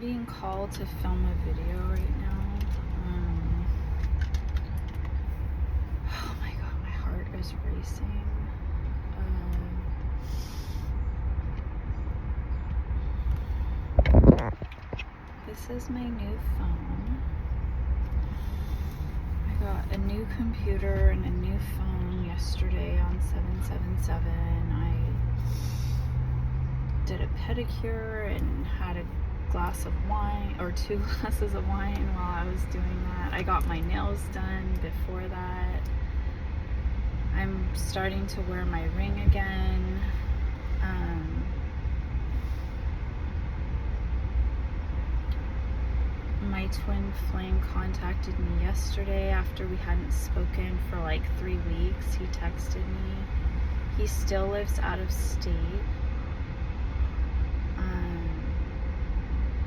being called to film a video right now. Oh my god, my heart is racing. This is my new phone. I got a new computer and a new phone yesterday on 7/7/7. I did a pedicure and had a glass of wine, or 2 glasses of wine while I was doing that. I got my nails done before that. I'm starting to wear my ring again. My twin flame contacted me yesterday after we hadn't spoken for like 3 weeks. He texted me. He still lives out of state.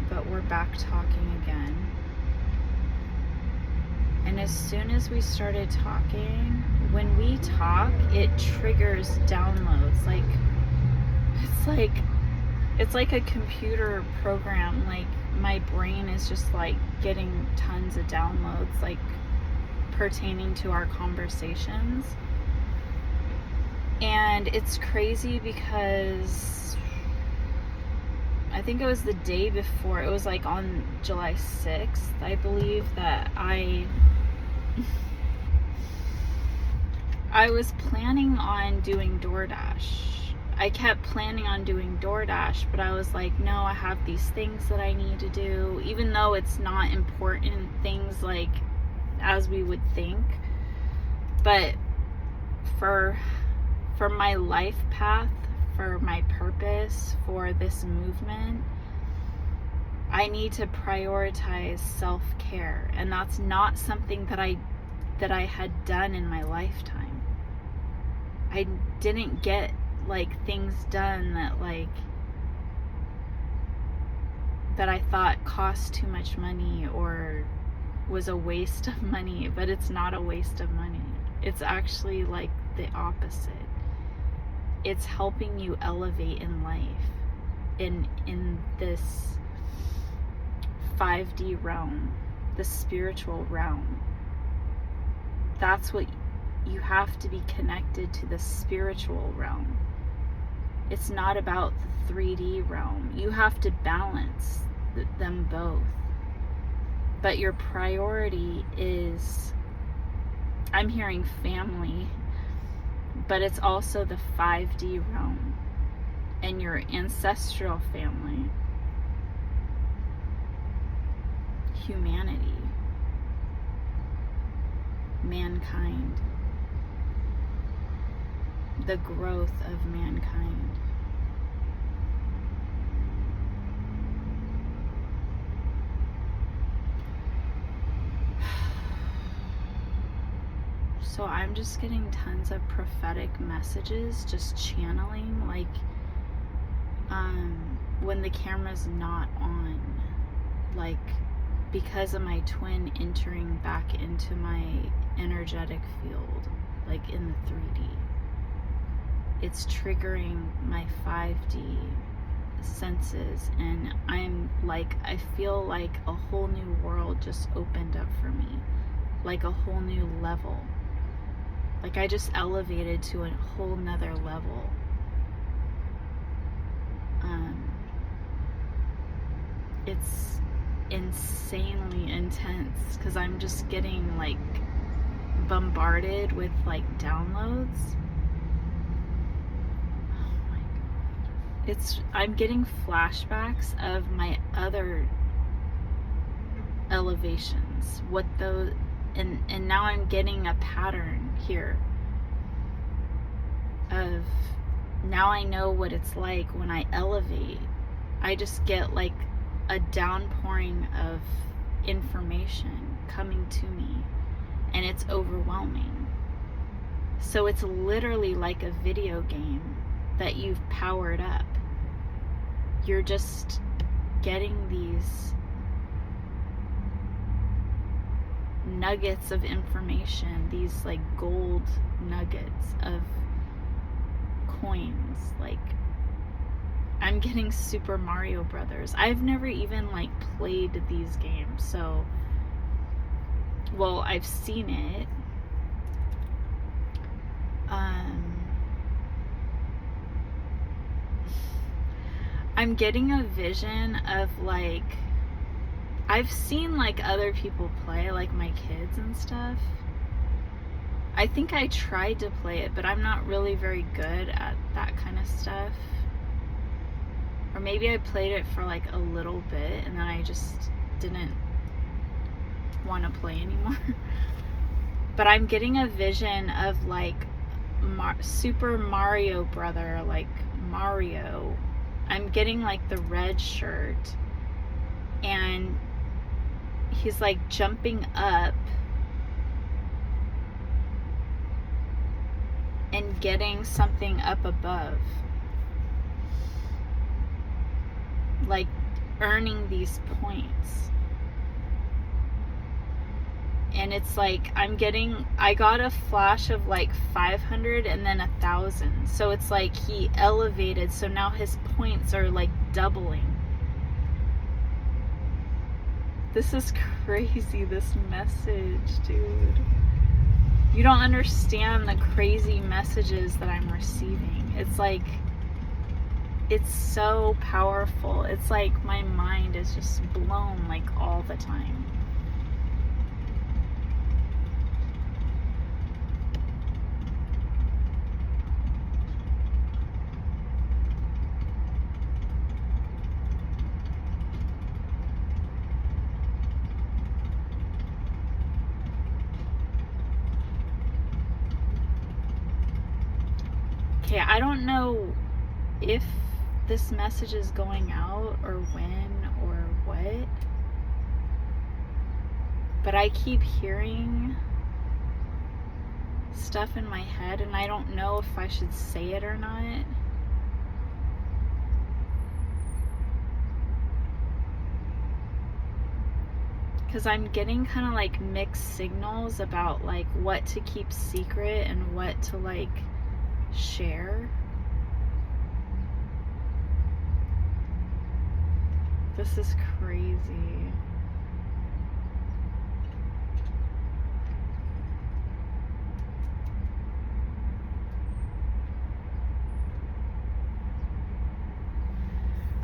But we're back talking again. And as soon as we started talking, when we talk, it triggers downloads. It's like a computer program. Like, my brain is just like getting tons of downloads, like pertaining to our conversations. And it's crazy because I think it was the day before, it was like on July 6th, I believe, that I was planning on doing DoorDash. I kept planning on doing DoorDash, but I was like, no, I have these things that I need to do, even though it's not important things like as we would think. But for my life path, for my purpose, for this movement, I need to prioritize self-care, and that's not something that I had done in my lifetime. I didn't get like things done that I thought cost too much money or was a waste of money, but it's not a waste of money. It's actually like the opposite. It's helping you elevate in life, in this 5D realm, the spiritual realm. That's what you have to be connected to, the spiritual realm. It's not about the 3D realm. You have to balance them both. But your priority is, I'm hearing family, but it's also the 5D realm and your ancestral family, humanity, mankind, the growth of mankind. So I'm just getting tons of prophetic messages, just channeling, like when the camera's not on, like because of my twin entering back into my energetic field, like in the 3D. It's triggering my 5D senses, and I'm like, I feel like a whole new world just opened up for me, like a whole new level. Like I just elevated to a whole nother level. It's insanely intense because I'm just getting like bombarded with like downloads. Oh my god. I'm getting flashbacks of my other elevations. What those, and now I'm getting a pattern here of, now I know what it's like when I elevate. I just get like a downpouring of information coming to me, and it's overwhelming. So it's literally like a video game that you've powered up. You're just getting these nuggets of information, these like gold nuggets of coins, like I'm getting Super Mario Brothers. I've never even like played these games, so well, I've seen it. I'm getting a vision of like, I've seen like other people play, like my kids and stuff. I think I tried to play it, but I'm not really very good at that kind of stuff. Or maybe I played it for like a little bit and then I just didn't want to play anymore. But I'm getting a vision of like Super Mario Brother, like Mario. I'm getting like the red shirt and he's like jumping up and getting something up above, like earning these points. And it's like I got a flash of like 500 and then 1,000. So it's like he elevated, so now his points are like doubling. This is crazy, this message, dude. You don't understand the crazy messages that I'm receiving. It's like, it's so powerful. It's like my mind is just blown like all the time. Okay, I don't know if this message is going out or when or what, but I keep hearing stuff in my head and I don't know if I should say it or not. Because I'm getting kind of like mixed signals about like what to keep secret and what to like share. This is crazy.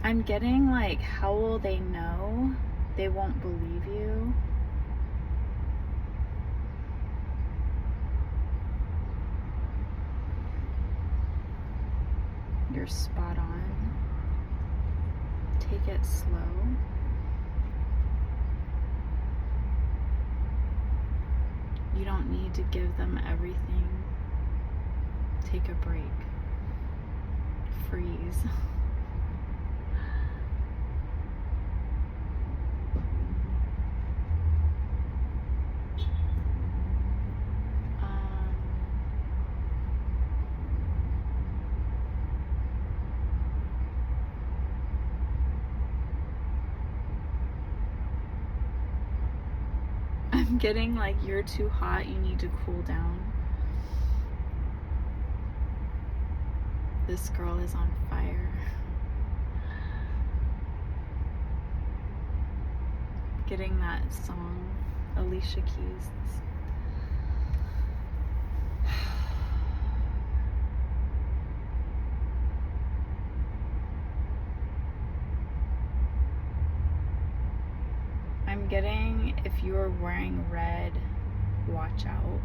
I'm getting like, how will they know? They won't believe you. You're spot on. Take it slow. You don't need to give them everything. Take a break. Freeze. I'm getting like, you're too hot, you need to cool down. This girl is on fire. Getting that song, Alicia Keys. I'm getting, if you're wearing red, watch out.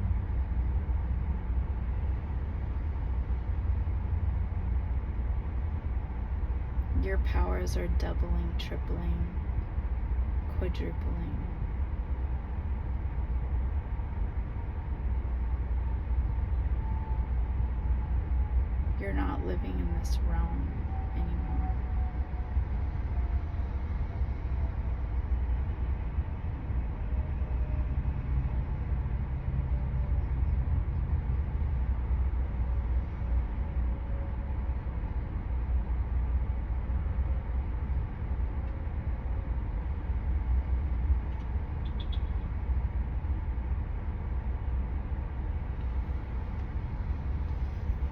Your powers are doubling, tripling, quadrupling. You're not living in this realm anymore.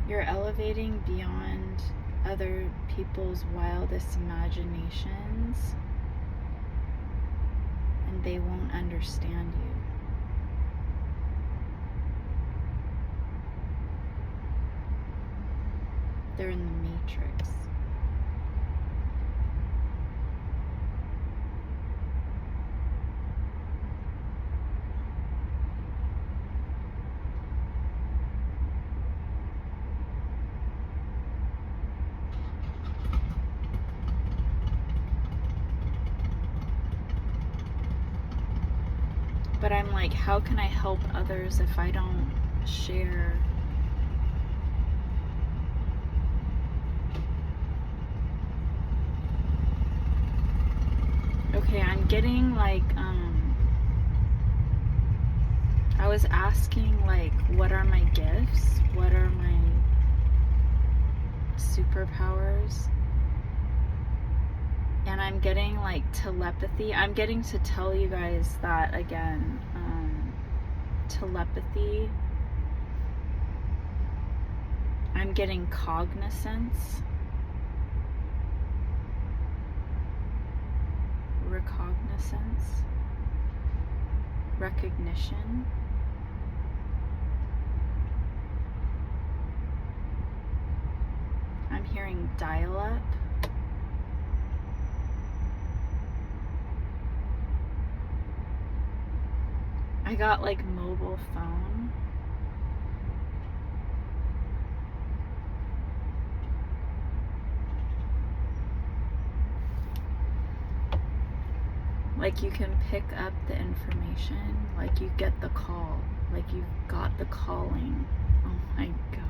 You're elevating beyond other people's wildest imaginations, and they won't understand you. They're in the matrix. But I'm like, how can I help others if I don't share? Okay, I'm getting like, I was asking like, what are my gifts? What are my superpowers? And I'm getting like telepathy. I'm getting to tell you guys that again. Telepathy. I'm getting cognizance. Recognizance. Recognition. I'm hearing dial-up. I got like mobile phone. Like you can pick up the information, like you get the call, like you got the calling. Oh my God.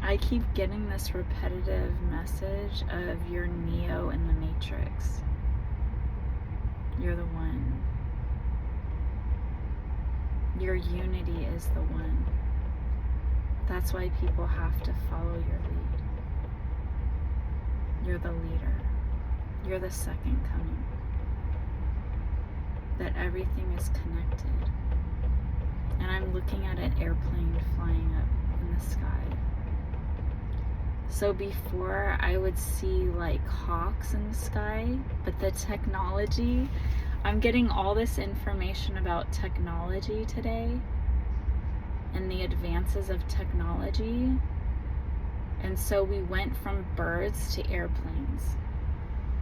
I keep getting this repetitive message of you're Neo in the Matrix. You're the one. Your unity is the one. That's why people have to follow your lead. You're the leader. You're the second coming. That everything is connected. And I'm looking at an airplane flying up in the sky. So before I would see like hawks in the sky, but the technology, I'm getting all this information about technology today and the advances of technology. And so we went from birds to airplanes.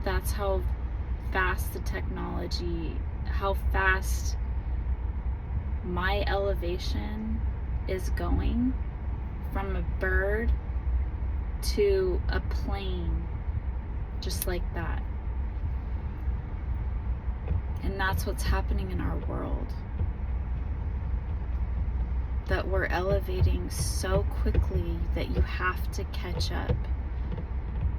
That's how fast the technology, how fast my elevation is going from a bird to a plane, just like that. And that's what's happening in our world. That we're elevating so quickly that you have to catch up.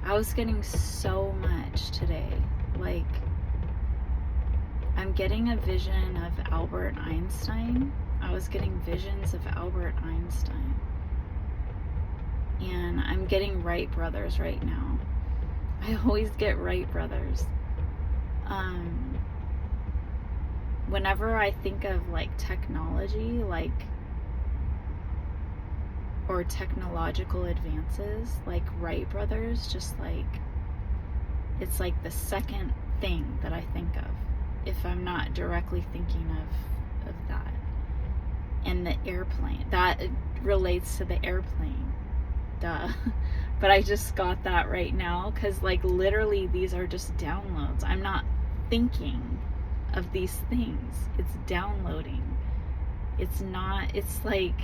I was getting so much today. Like, I'm getting a vision of Albert Einstein. I was getting visions of Albert Einstein. And I'm getting Wright brothers right now. I always get Wright brothers. Whenever I think of like technology, like, or technological advances, like Wright brothers, just like, it's like the second thing that I think of if I'm not directly thinking of that. And the airplane, that relates to the airplane. Duh. But I just got that right now because like literally these are just downloads. I'm not thinking of these things. It's downloading. It's not, it's like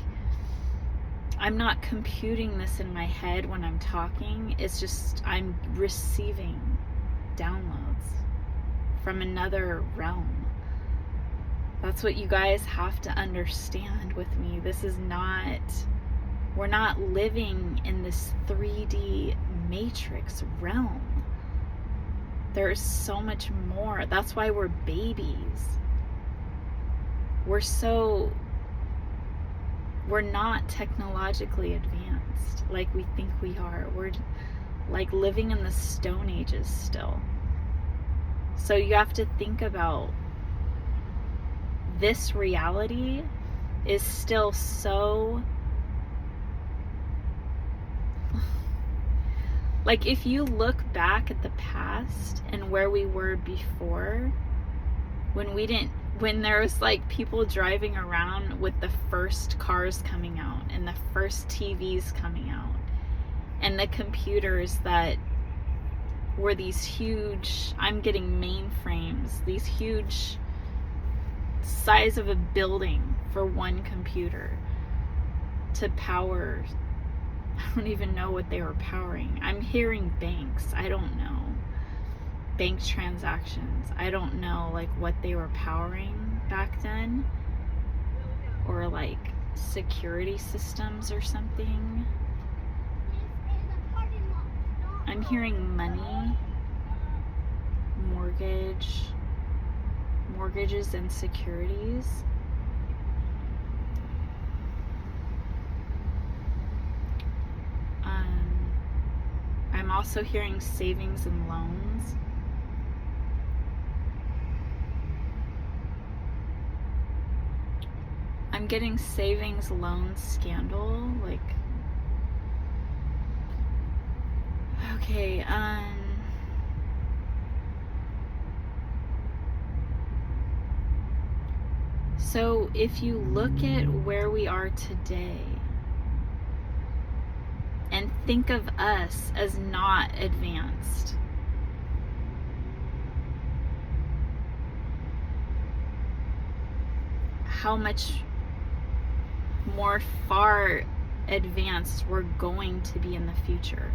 I'm not computing this in my head when I'm talking. It's just I'm receiving downloads from another realm. That's what you guys have to understand with me. This is not, we're not living in this 3D matrix realm. There's so much more. That's why we're babies. We're not technologically advanced like we think we are. We're like living in the Stone Ages still. So you have to think about this reality is still so, like, if you look back at the past and where we were before, when there was like people driving around with the first cars coming out and the first TVs coming out and the computers that were these huge, I'm getting mainframes, these huge size of a building for one computer to power, I don't even know what they were powering. I'm hearing banks, I don't know. Bank transactions, I don't know like what they were powering back then, or like security systems or something. I'm hearing money, mortgages and securities. I'm also hearing savings and loans. I'm getting savings loan scandal, like, okay, so if you look at where we are today and think of us as not advanced, how much more far advanced we're going to be in the future.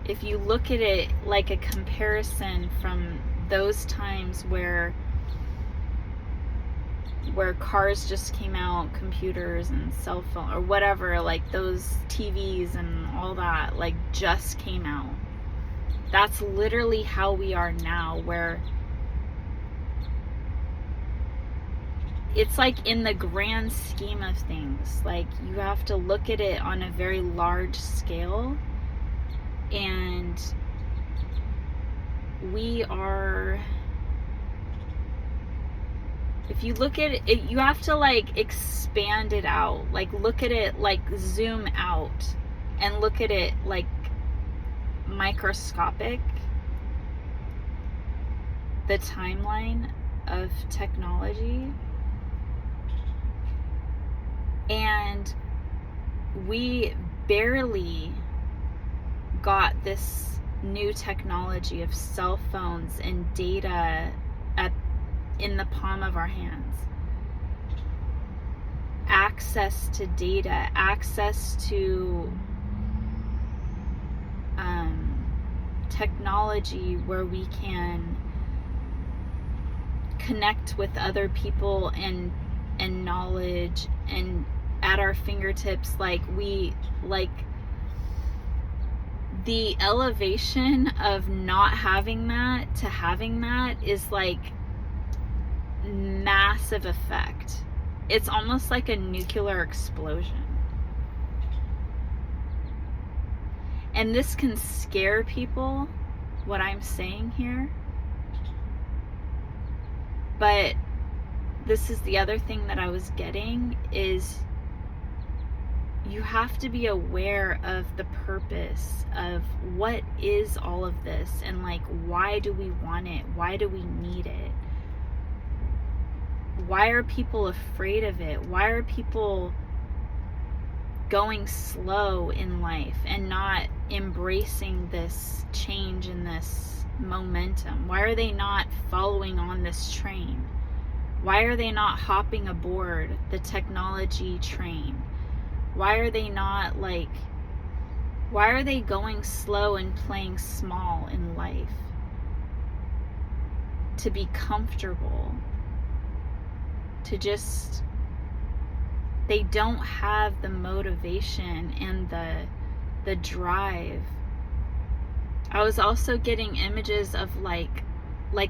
If you look at it like a comparison from those times where cars just came out, computers and cell phone or whatever, like those TVs and all that like just came out. That's literally how we are now, where it's like in the grand scheme of things, like you have to look at it on a very large scale, and we are, if you look at it, you have to like expand it out, like look at it, like zoom out and look at it like microscopic, the timeline of technology. And we barely got this new technology of cell phones and data in the palm of our hands. Access to data, access to technology where we can connect with other people and knowledge and at our fingertips. Like the elevation of not having that to having that is like massive effect. It's almost like a nuclear explosion. And this can scare people, what I'm saying here. But this is the other thing that I was getting, is you have to be aware of the purpose of what is all of this, and like, why do we want it? Why do we need it? Why are people afraid of it? Why are people going slow in life and not embracing this change and this momentum? Why are they not following on this train? Why are they not hopping aboard the technology train? Why are they not like, why are they going slow and playing small in life? To be comfortable, to just, they don't have the motivation and the drive. I was also getting images of like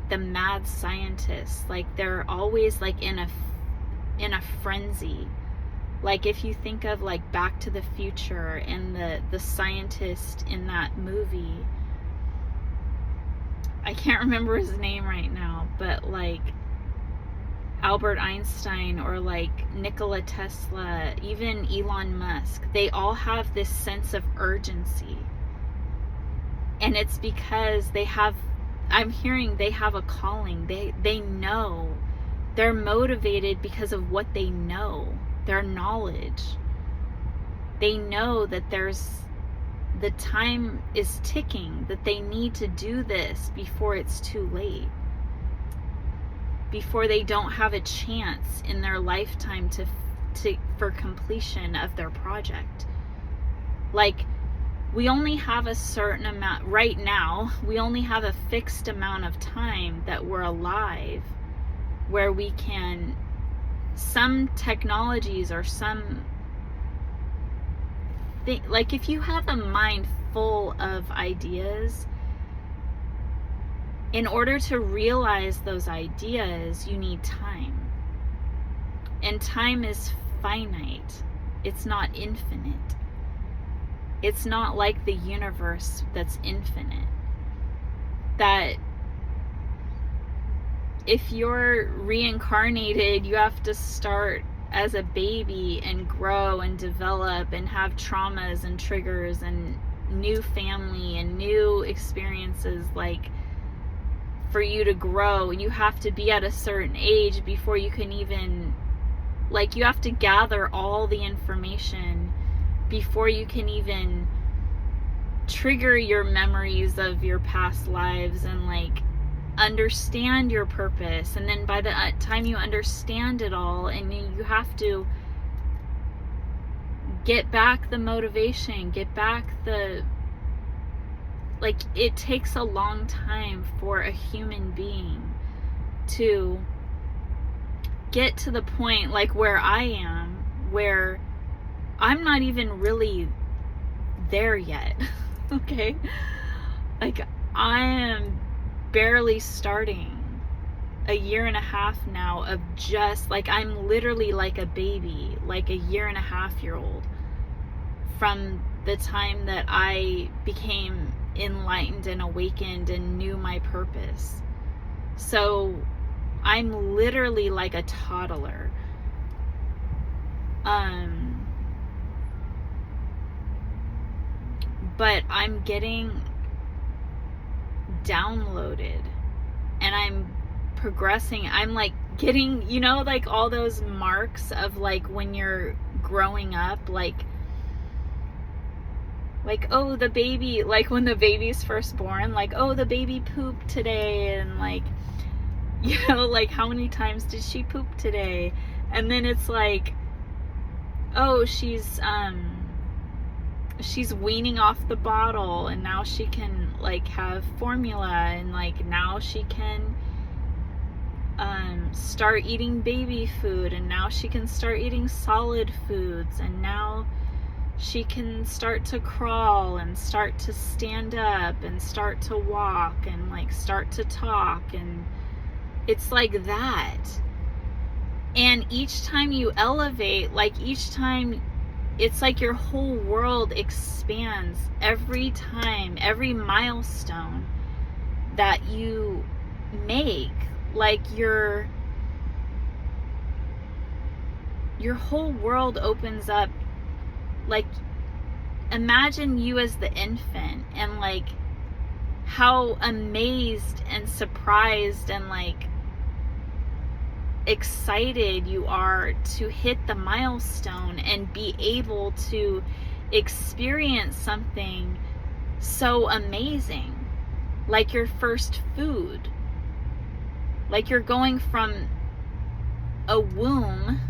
the mad scientists, like they're always like in a frenzy. Like if you think of like Back to the Future and the scientist in that movie, I can't remember his name right now, but like Albert Einstein or like Nikola Tesla, even Elon Musk, they all have this sense of urgency. And it's because I'm hearing they have a calling. They know. They're motivated because of what they know, their knowledge. They know that the time is ticking, that they need to do this before it's too late, before they don't have a chance in their lifetime for completion of their project. Like, we only have a certain amount, right now, we only have a fixed amount of time that we're alive, where we can, some technologies or some, like if you have a mind full of ideas, in order to realize those ideas, you need time. And time is finite. It's not infinite. It's not like the universe that's infinite. That if you're reincarnated, you have to start as a baby and grow and develop and have traumas and triggers and new family and new experiences, like for you to grow. You have to be at a certain age before you can even, like, you have to gather all the information before you can even trigger your memories of your past lives and like understand your purpose. And then by the time you understand it all, and you have to get back the motivation, get back the, like, it takes a long time for a human being to get to the point like where I am, where I'm not even really there yet. Okay? Like, I am barely starting a year and a half now of just, like, I'm literally like a baby, like a year and a half year old, from the time that I became enlightened and awakened and knew my purpose. So I'm literally like a toddler. But I'm getting downloaded and I'm progressing. I'm like getting, you know, like all those marks of like when you're growing up, like, oh, the baby, like when the baby's first born, like, oh, the baby pooped today, and like, you know, like how many times did she poop today? And then it's like, oh, she's weaning off the bottle, and now she can like have formula, and like now she can start eating baby food, and now she can start eating solid foods, and now she can start to crawl and start to stand up and start to walk and like start to talk. And it's like that. And each time you elevate, like each time, it's like your whole world expands every time, every milestone that you make. Like your whole world opens up. Like, imagine you as the infant, and like how amazed and surprised and like excited you are to hit the milestone and be able to experience something so amazing, like your first food. Like you're going from a womb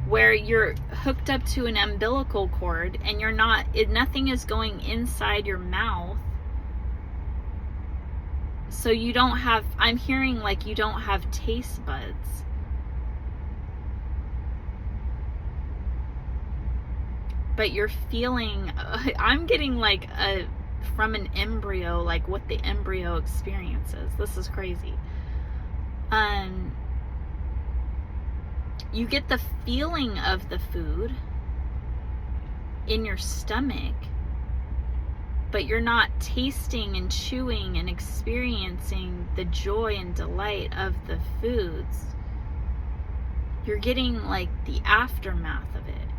where you're hooked up to an umbilical cord and you're not, nothing is going inside your mouth. So you don't have, I'm hearing like you don't have taste buds. But you're feeling, I'm getting like from an embryo, like what the embryo experiences. This is crazy. You get the feeling of the food in your stomach, but you're not tasting and chewing and experiencing the joy and delight of the foods. You're getting like the aftermath of it,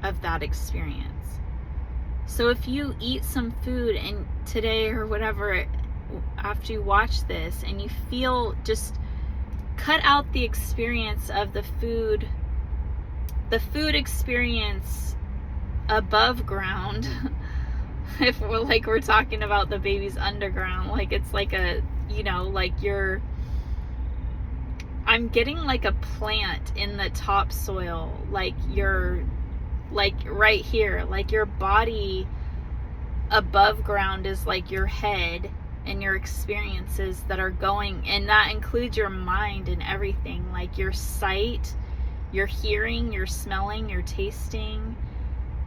of that experience. So if you eat some food and today or whatever, after you watch this and you feel, just cut out the experience of the food experience above ground. If we're talking about the baby's underground, like it's like a, like I'm getting like a plant in the topsoil, like you're like right here, like your body above ground is like your head and your experiences that are going, and that includes your mind and everything, like your sight, your hearing, your smelling, your tasting,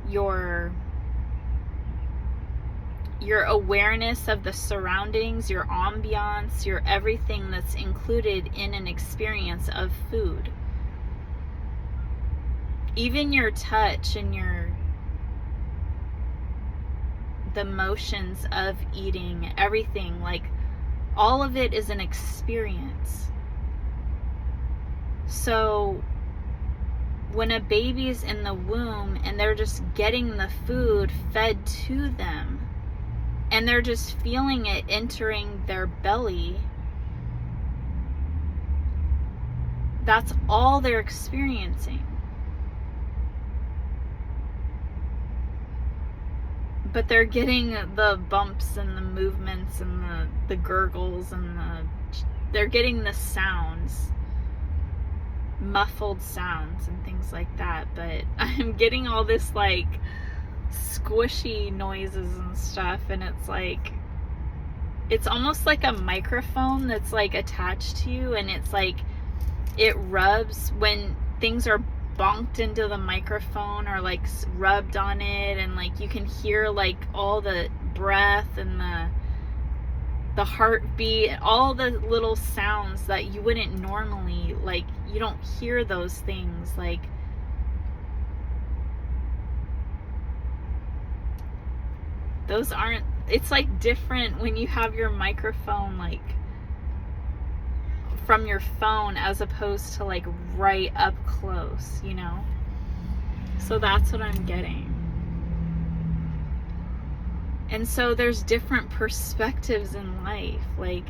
your awareness of the surroundings, your ambiance, your everything that's included in an experience of food. Even your touch and the motions of eating, everything, like all of it is an experience. So when a baby's in the womb and they're just getting the food fed to them and they're just feeling it entering their belly, that's all they're experiencing. But they're getting the bumps and the movements and the gurgles and they're getting the sounds, muffled sounds and things like that. But I'm getting all this like squishy noises and stuff, and it's like, it's almost like a microphone that's like attached to you, and it's like it rubs when things are bonked into the microphone or like rubbed on it, and like you can hear like all the breath and the heartbeat, all the little sounds that you wouldn't normally, like you don't hear those things, like those aren't, it's like different when you have your microphone like from your phone as opposed to like right up close, so that's what I'm getting. And so there's different perspectives in life, like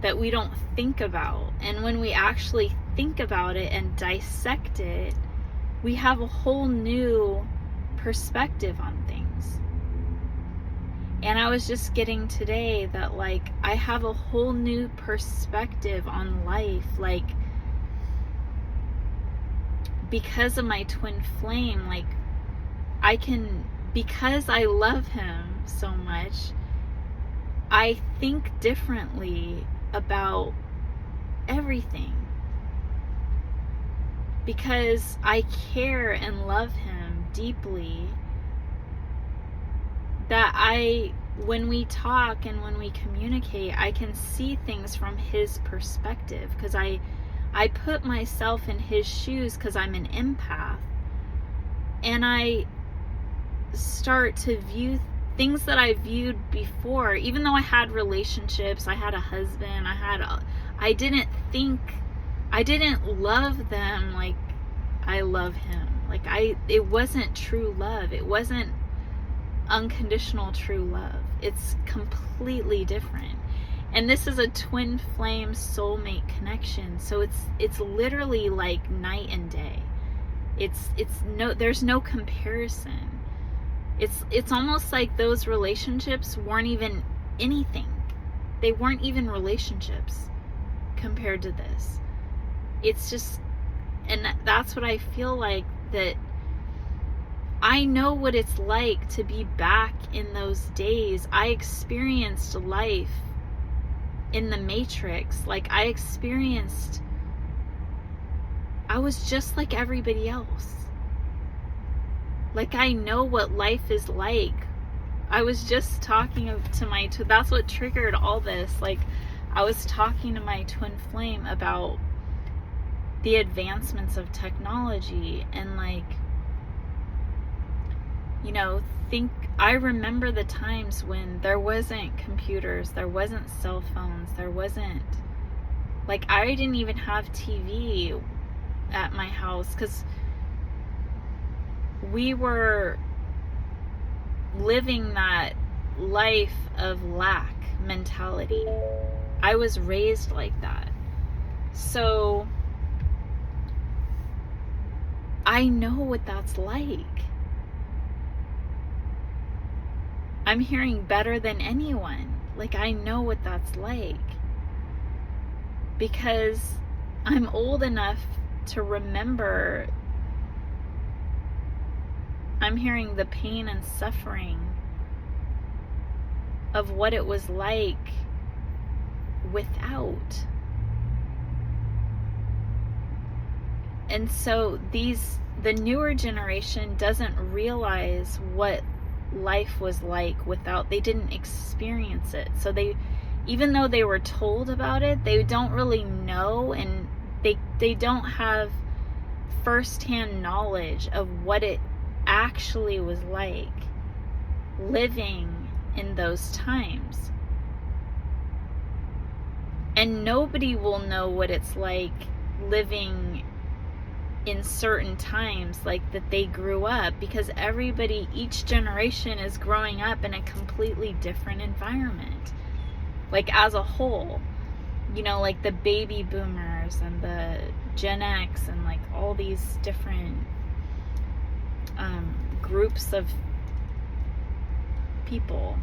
that we don't think about, and when we actually think about it and dissect it, we have a whole new perspective on things. And I was just getting today that like I have a whole new perspective on life, like because of my twin flame, like I can, because I love him so much, I think differently about everything. Because I care and love him deeply, that when we talk and when we communicate, I can see things from his perspective, because I put myself in his shoes because I'm an empath, and I start to view things that I viewed before. Even though I had relationships, I had a husband, I didn't love them like I love him. Like it wasn't true love. It wasn't unconditional true love. It's completely different. And this is a twin flame soulmate connection. So it's literally like night and day. There's no comparison. It's almost like those relationships weren't even anything. They weren't even relationships compared to this. It's just, and that's what I feel like, that I know what it's like to be back in those days. I experienced life in the Matrix. Like I was just like everybody else. Like I know what life is like. I was just talking to that's what triggered all this. Like I was talking to my twin flame about the advancements of technology, and like you know, I remember the times when there wasn't computers, there wasn't cell phones, there wasn't, like, I didn't even have TV at my house because we were living that life of lack mentality. I was raised like that. So I know what that's like. I'm hearing better than anyone. Like, I know what that's like. Because I'm old enough to remember. I'm hearing the pain and suffering of what it was like without. And so the newer generation doesn't realize what life was like without. They didn't experience it. So even though they were told about it, they don't really know, and they don't have firsthand knowledge of what it actually was like living in those times. And nobody will know what it's like living in certain times like that they grew up, because each generation is growing up in a completely different environment, like as a whole. You know, like the baby boomers and the Gen X and like all these different groups of people.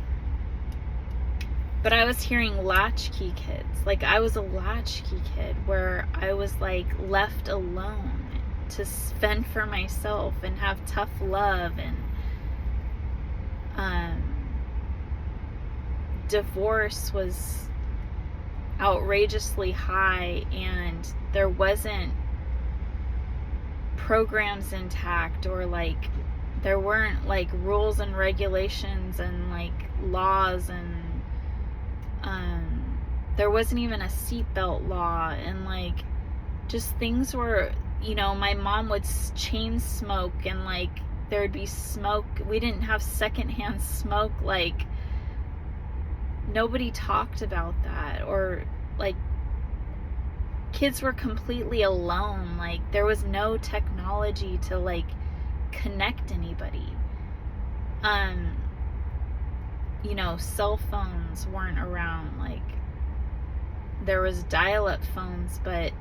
But I was hearing latchkey kids. Like, I was a latchkey kid where I was like left alone to fend for myself and have tough love, and divorce was outrageously high, and there wasn't programs intact, or like there weren't like rules and regulations and like laws, and there wasn't even a seatbelt law, and like just things were, you know, my mom would chain smoke, and like there'd be smoke. We didn't have secondhand smoke. Like, nobody talked about that. Or like kids were completely alone. Like, there was no technology to like connect anybody. You know, cell phones weren't around. Like, there was dial-up phones, but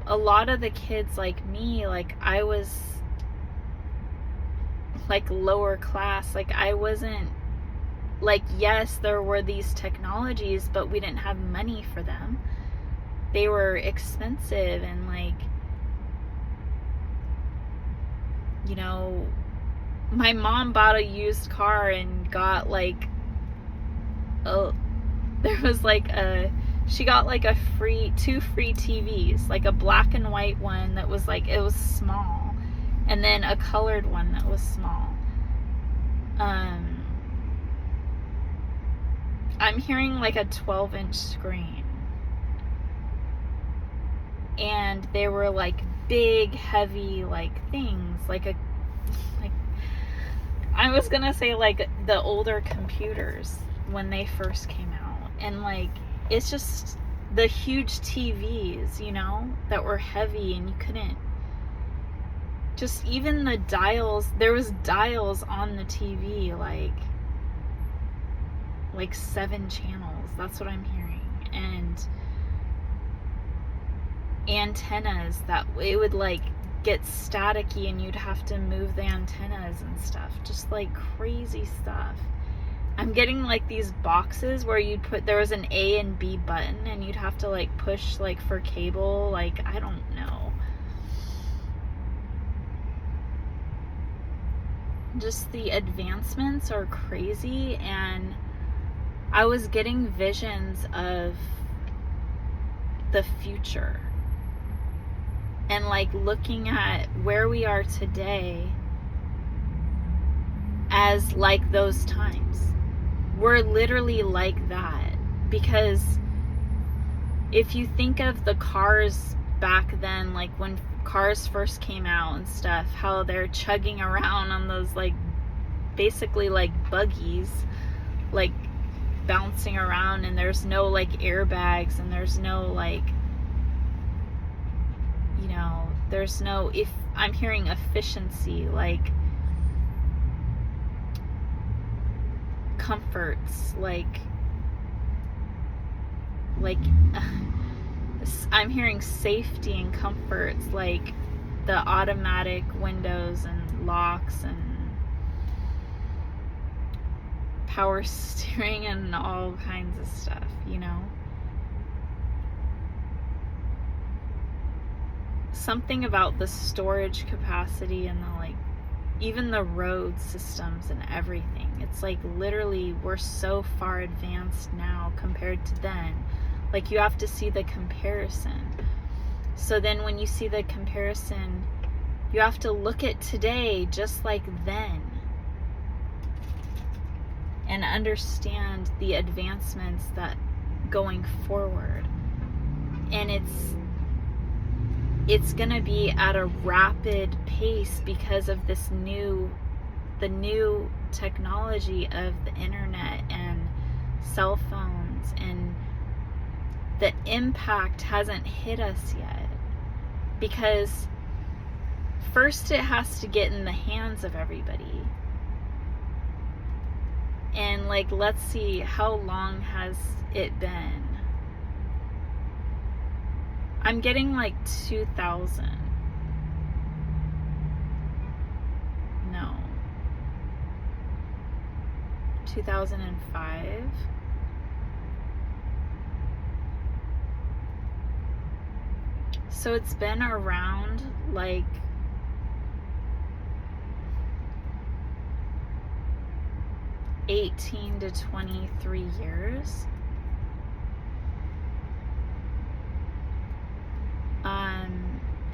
a lot of the kids like me, like I was like lower class. Like, I wasn't like, yes, there were these technologies, but we didn't have money for them. They were expensive, and like, you know, my mom bought a used car and got like she got like two free TVs, like a black and white one that was like, it was small, and then a colored one that was small. I'm hearing like a 12-inch screen, and they were like big, heavy, like things, like I was gonna say like the older computers when they first came out, and like, it's just the huge TVs, you know, that were heavy, and you couldn't, just even the dials, there was dials on the TV, like 7 channels. That's what I'm hearing. And antennas that it would like get staticky, and you'd have to move the antennas and stuff, just like crazy stuff. I'm getting like these boxes where there was an A and B button, and you'd have to like push like for cable, like, I don't know. Just the advancements are crazy, and I was getting visions of the future, and like looking at where we are today as like those times. We're literally like that, because if you think of the cars back then, like when cars first came out and stuff, how they're chugging around on those like basically like buggies, like bouncing around, and there's no like airbags, and there's no like, you know, there's no, if I'm hearing efficiency, like comforts, like I'm hearing safety and comforts, like the automatic windows and locks and power steering and all kinds of stuff, you know. Something about the storage capacity and the like, even the road systems and everything. It's like literally we're so far advanced now compared to then. Like you have to see the comparison. So then when you see the comparison, you have to look at today just like then and understand the advancements that going forward. And it's gonna be at a rapid pace because of this the new technology of the internet and cell phones, and the impact hasn't hit us yet, because first it has to get in the hands of everybody. And like, let's see, how long has it been? I'm getting like 2000. No. 2005. So it's been around like 18 to 23 years.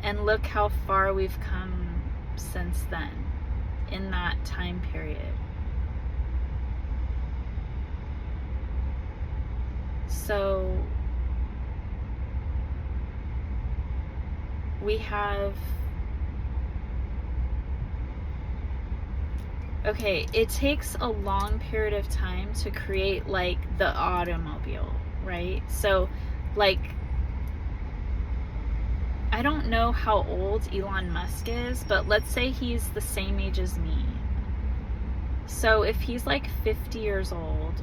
And look how far we've come since then, in that time period. So we have, okay, it takes a long period of time to create like the automobile, right? So like, I don't know how old Elon Musk is, but let's say he's the same age as me. So if he's like 50 years old,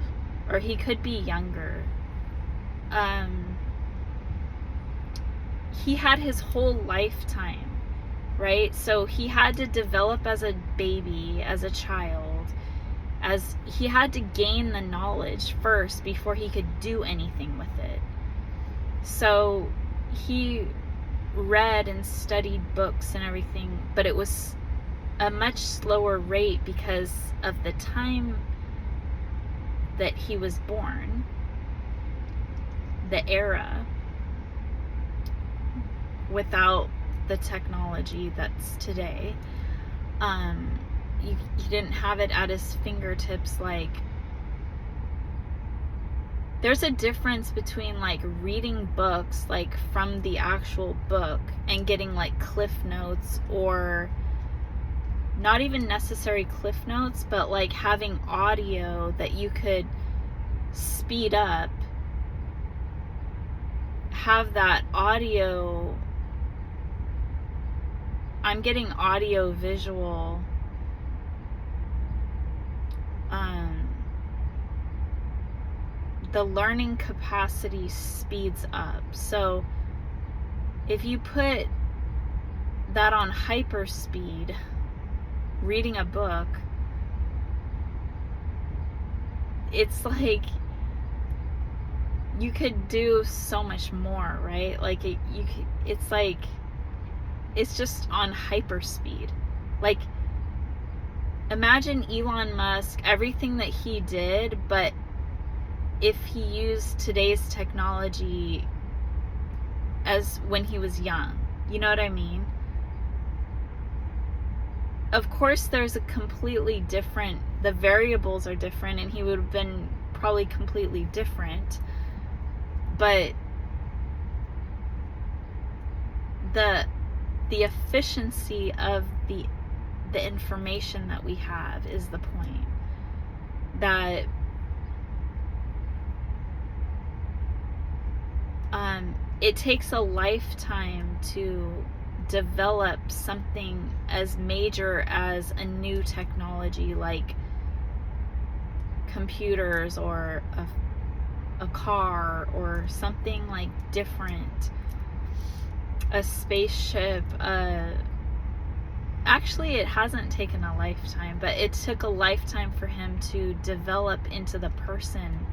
or he could be younger, he had his whole lifetime, right? So he had to develop as a baby, as a child, as he had to gain the knowledge first before he could do anything with it. So he read and studied books and everything, but it was a much slower rate because of the time that he was born, the era, without the technology that's today. You didn't have it at his fingertips. Like, there's a difference between like reading books like from the actual book and getting like cliff notes, or not even necessary cliff notes, but like having audio that you could speed up, have that audio. I'm getting audio visual. The learning capacity speeds up. So if you put that on hyper speed, reading a book, it's like you could do so much more, right? Like it's like, it's just on hyper speed. Like, imagine Elon Musk, everything that he did, but if he used today's technology as when he was young. You know what I mean? Of course, there's a completely different, the variables are different, and he would have been probably completely different. But the efficiency of the information that we have is the point. That it takes a lifetime to develop something as major as a new technology like computers or a car or something like different, a spaceship. Actually, it hasn't taken a lifetime, but it took a lifetime for him to develop into the person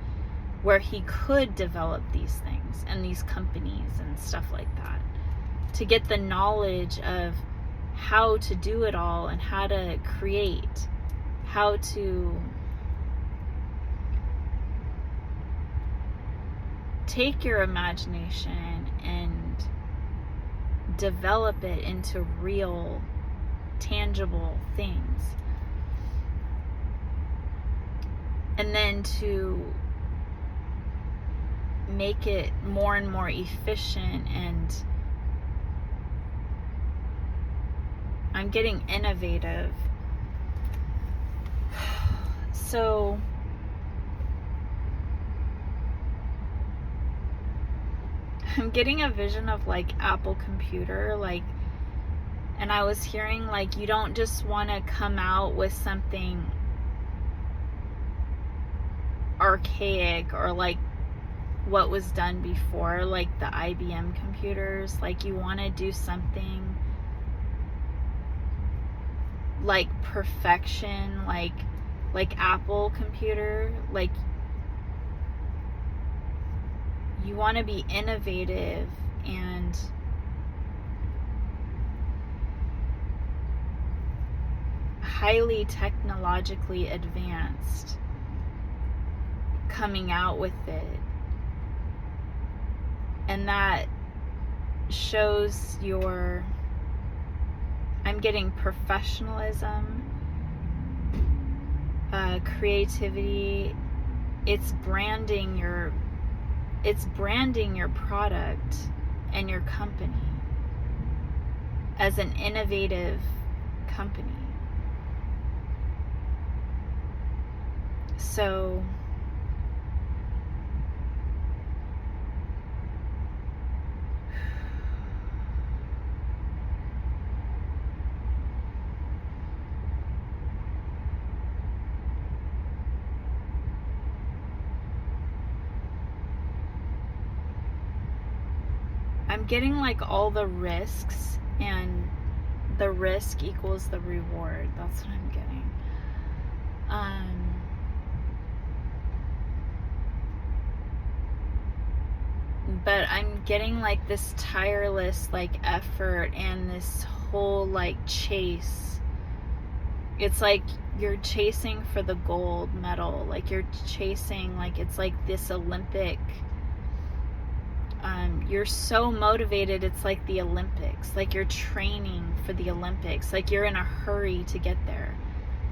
where he could develop these things and these companies and stuff like that, to get the knowledge of how to do it all and how to create, how to take your imagination and develop it into real, tangible things. And then to make it more and more efficient, and I'm getting innovative. So I'm getting a vision of like Apple computer, like, and I was hearing like you don't just want to come out with something archaic or like what was done before, like the IBM computers. Like you want to do something like perfection, like Apple computer. Like you want to be innovative and highly technologically advanced coming out with it. And that shows your, I'm getting professionalism, creativity. It's branding your product and your company as an innovative company. So I'm getting like all the risks, and the risk equals the reward. That's what I'm getting. But I'm getting like this tireless like effort and this whole like chase. It's like you're chasing for the gold medal. Like you're chasing, like it's like this Olympic. You're so motivated, it's like the Olympics. Like you're training for the Olympics. Like you're in a hurry to get there.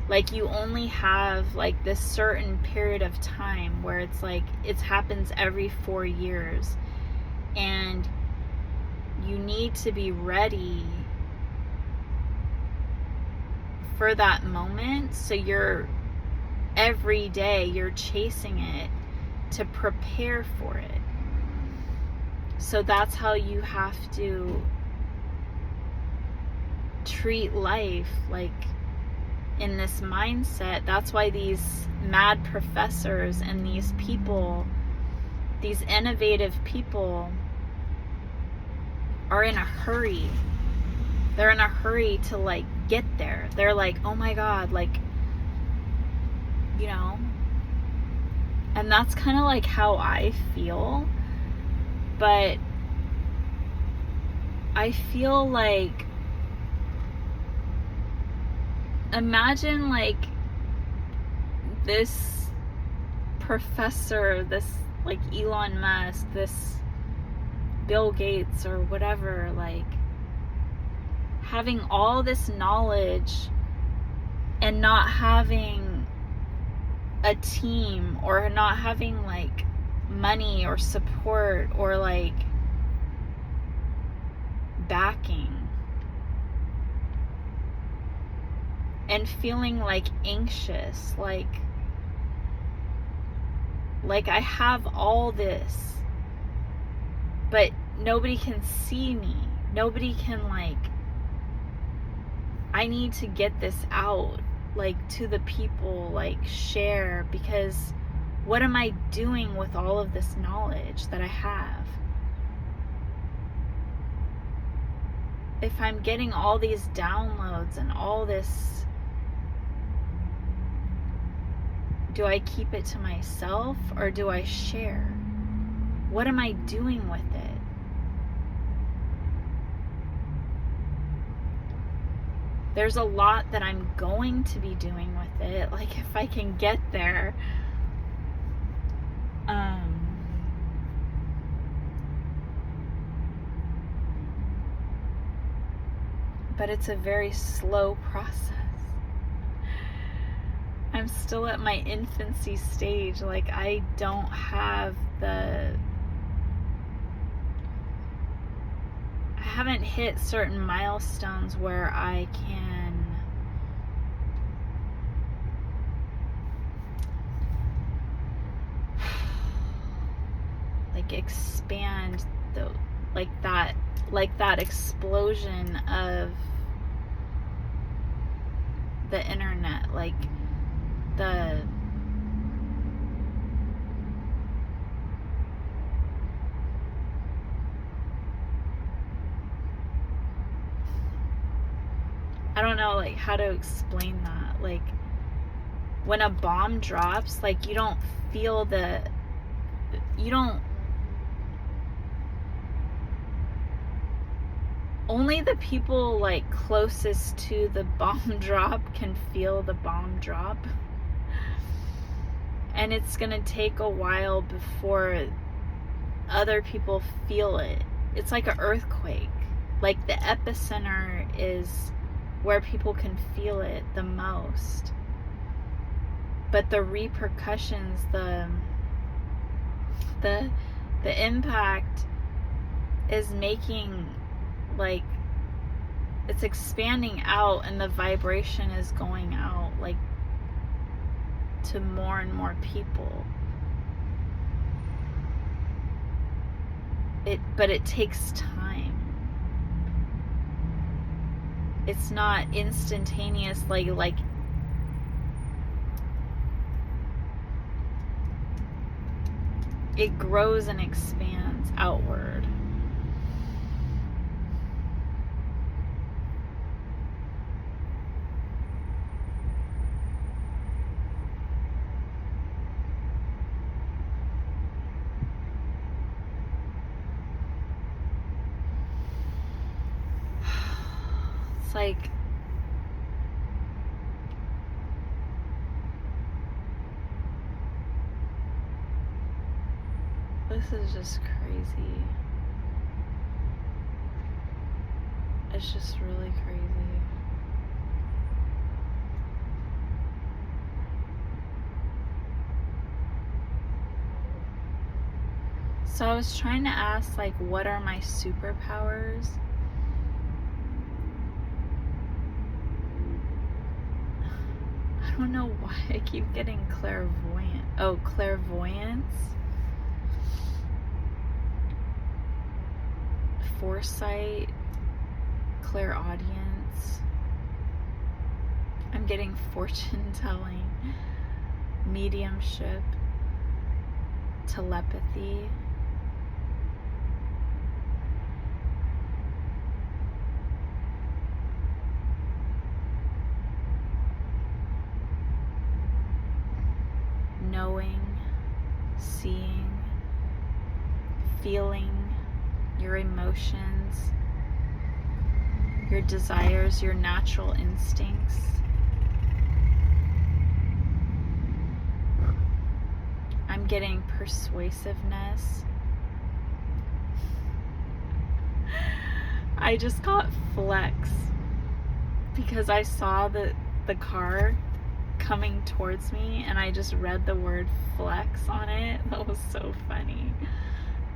Like you only have like this certain period of time where it's like it happens every 4 years, and you need to be ready for that moment. So you're every day you're chasing it to prepare for it. So that's how you have to treat life, like in this mindset. That's why these mad professors and these people, these innovative people, are in a hurry. They're in a hurry to like get there. They're like, oh my God, like, you know. And that's kind of like how I feel. But I feel like, imagine like this professor, this like Elon Musk, this Bill Gates or whatever, like having all this knowledge and not having a team, or not having like money or support or like backing. and feeling like anxious, like I have all this, but nobody can see me. Nobody can, like, I need to get this out, like, to the people, like, share, because what am I doing with all of this knowledge that I have? If I'm getting all these downloads and all this, do I keep it to myself or do I share? What am I doing with it? There's a lot that I'm going to be doing with it, like if I can get there. But it's a very slow process. I'm still at my infancy stage. Like, I don't have I haven't hit certain milestones where I can like expand that explosion of the internet, like I don't know, like, how to explain that. Like, when a bomb drops, like, you don't feel only the people, like, closest to the bomb drop can feel the bomb drop. And it's gonna take a while before other people feel it. It's like an earthquake. Like, the epicenter is where people can feel it the most. But the repercussions, the impact is making, like, it's expanding out, and the vibration is going out, like, to more and more people. But it takes time. It's not instantaneous, like it grows and expands outward. It's like, this is just crazy. It's just really crazy. So I was trying to ask, like, what are my superpowers? I don't know why I keep getting clairvoyant. Oh, clairvoyance, foresight, clairaudience. I'm getting fortune telling, mediumship, telepathy. Knowing, seeing, feeling your emotions, your desires, your natural instincts. I'm getting persuasiveness. I just got flex because I saw the car coming towards me and I just read the word flex on it. That was so funny.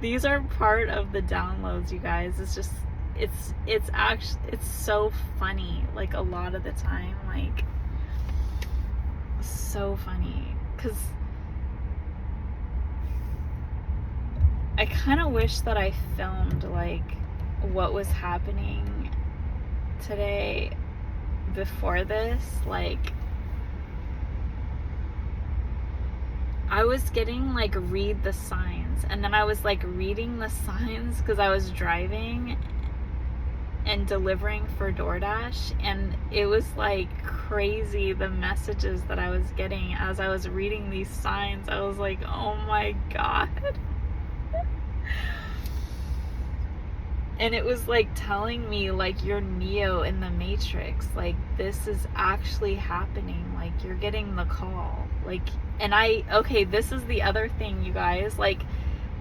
These are part of the downloads, you guys. It's just, it's actually, it's so funny, like, a lot of the time. Like, so funny, because I kind of wish that I filmed like what was happening today before this. Like, I was getting like read the signs, and then I was like reading the signs because I was driving and delivering for DoorDash, and it was like crazy the messages that I was getting as I was reading these signs. I was like, oh my God. And it was like telling me like, you're Neo in the Matrix, like this is actually happening, like you're getting the call. Like, and okay, this is the other thing, you guys, like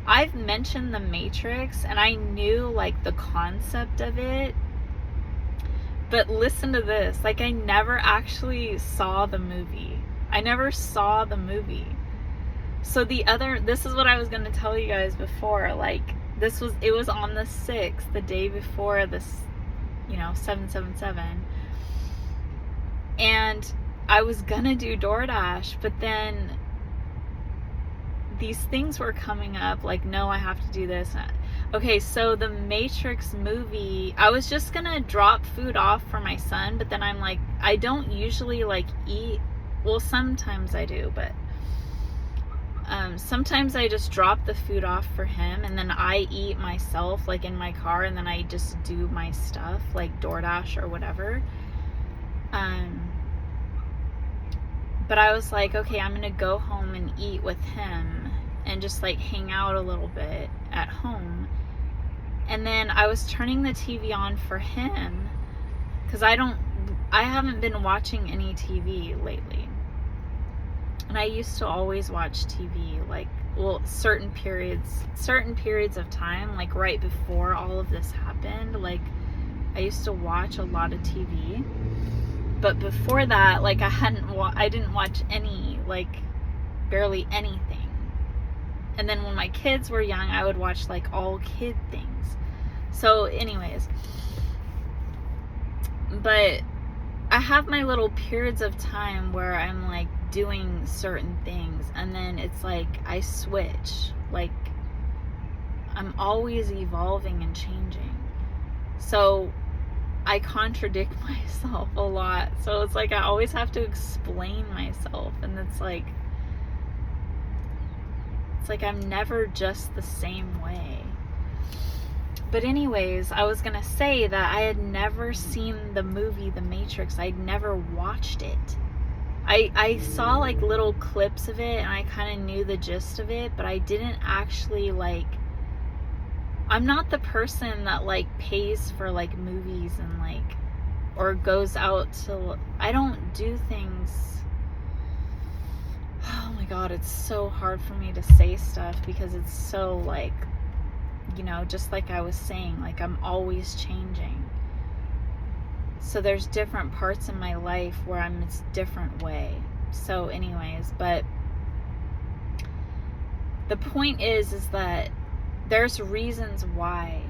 I've mentioned the Matrix and I knew like the concept of it, but listen to this, like I never actually saw the movie. I never saw the movie. So this is what I was going to tell you guys before, like it was on the 6th, the day before this, 777. And I was gonna do DoorDash, but then these things were coming up, like, no, I have to do this. Okay, so the Matrix movie, I was just gonna drop food off for my son, but then I'm like, I don't usually like eat, well, sometimes I do, but sometimes I just drop the food off for him and then I eat myself, like in my car, and then I just do my stuff like DoorDash or whatever. But I was like, okay, I'm gonna go home and eat with him and just like hang out a little bit at home. And then I was turning the TV on for him because I haven't been watching any TV lately. And I used to always watch TV, like, well, certain periods of time, like right before all of this happened, like I used to watch a lot of TV. But before that, like I didn't watch any, like barely anything. And then when my kids were young, I would watch like all kid things. So anyways, but I have my little periods of time where I'm like doing certain things, and then it's like I switch, like I'm always evolving and changing, so I contradict myself a lot. So it's like I always have to explain myself, and it's like I'm never just the same way. But anyways, I was gonna say that I had never seen the movie The Matrix. I'd never watched it. I saw like little clips of it and I kind of knew the gist of it, but I didn't actually like, I'm not the person that like pays for like movies and like, or goes out to, I don't do things. Oh my God, it's so hard for me to say stuff because it's so like, just like I was saying, like I'm always changing. So there's different parts in my life where I'm a different way. So anyways, but the point is that there's reasons why.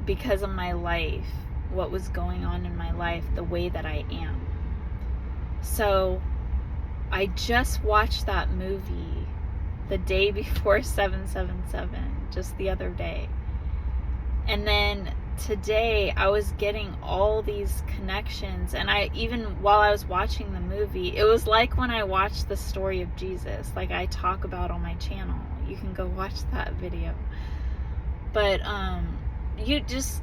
Because of my life, what was going on in my life, the way that I am. So I just watched that movie the day before 777, just the other day. And then today I was getting all these connections, and even while I was watching the movie, it was like when I watched the story of Jesus, like I talk about on my channel. You can go watch that video. But you just,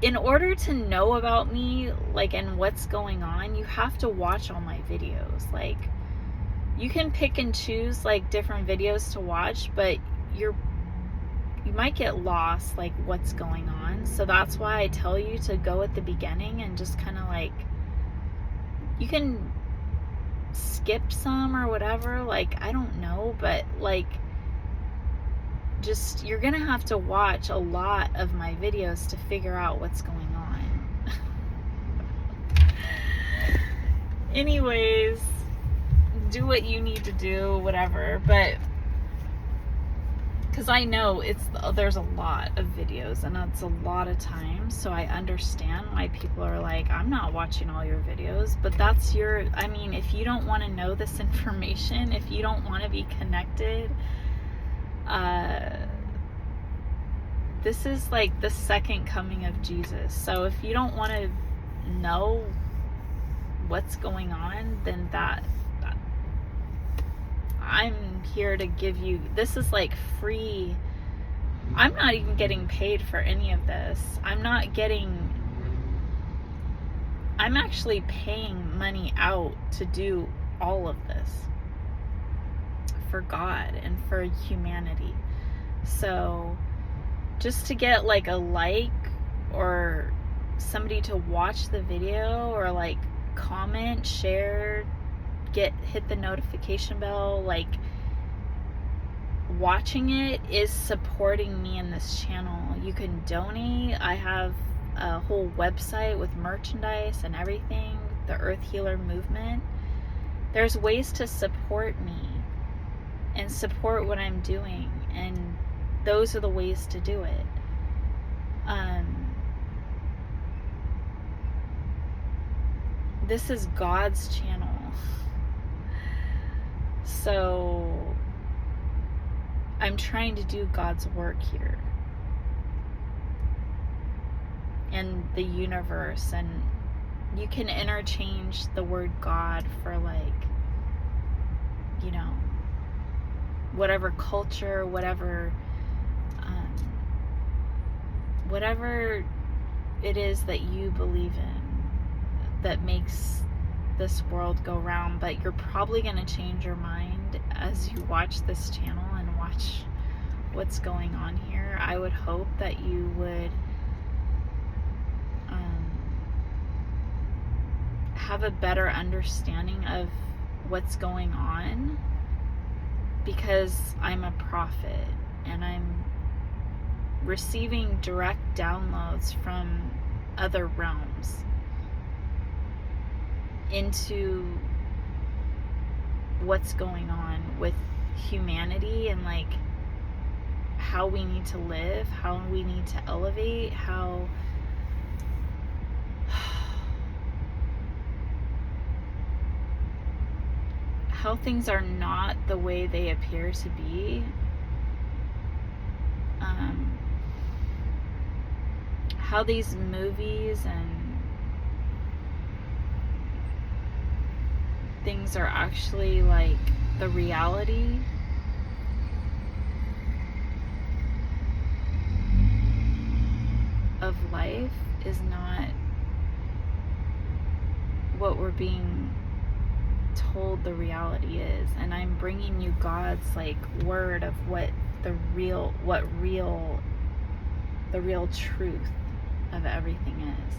in order to know about me, like, and what's going on, you have to watch all my videos. Like, you can pick and choose like different videos to watch, but you might get lost, like what's going on. So that's why I tell you to go at the beginning and just kind of like, you can skip some or whatever, like I don't know, but like just, you're gonna have to watch a lot of my videos to figure out what's going on. Anyways, do what you need to do, whatever. But because I know there's a lot of videos and that's a lot of time, so I understand why people are like, I'm not watching all your videos. But that's I mean, if you don't want to know this information, if you don't want to be connected, this is like the second coming of Jesus. So if you don't want to know what's going on, then I'm here to give you, this is like free. I'm not even getting paid for any of this. I'm actually paying money out to do all of this for God and for humanity. So just to get like a like or somebody to watch the video or like comment, share, hit the notification bell, like watching it is supporting me in this channel. You can donate. I have a whole website with merchandise and everything, the Earth Healer movement. There's ways to support me and support what I'm doing, and those are the ways to do it. This is God's channel. So I'm trying to do God's work here in the universe, and you can interchange the word God for like, you know, whatever culture, whatever it is that you believe in that makes this world go round. But you're probably going to change your mind as you watch this channel and watch what's going on here. I would hope that you would have a better understanding of what's going on, because I'm a prophet and I'm receiving direct downloads from other realms into what's going on with humanity and like how we need to live, how we need to elevate, how things are not the way they appear to be. How these movies and things are actually like the reality. Of life is not what we're being told the reality is. And I'm bringing you God's like word of what the real truth of everything is,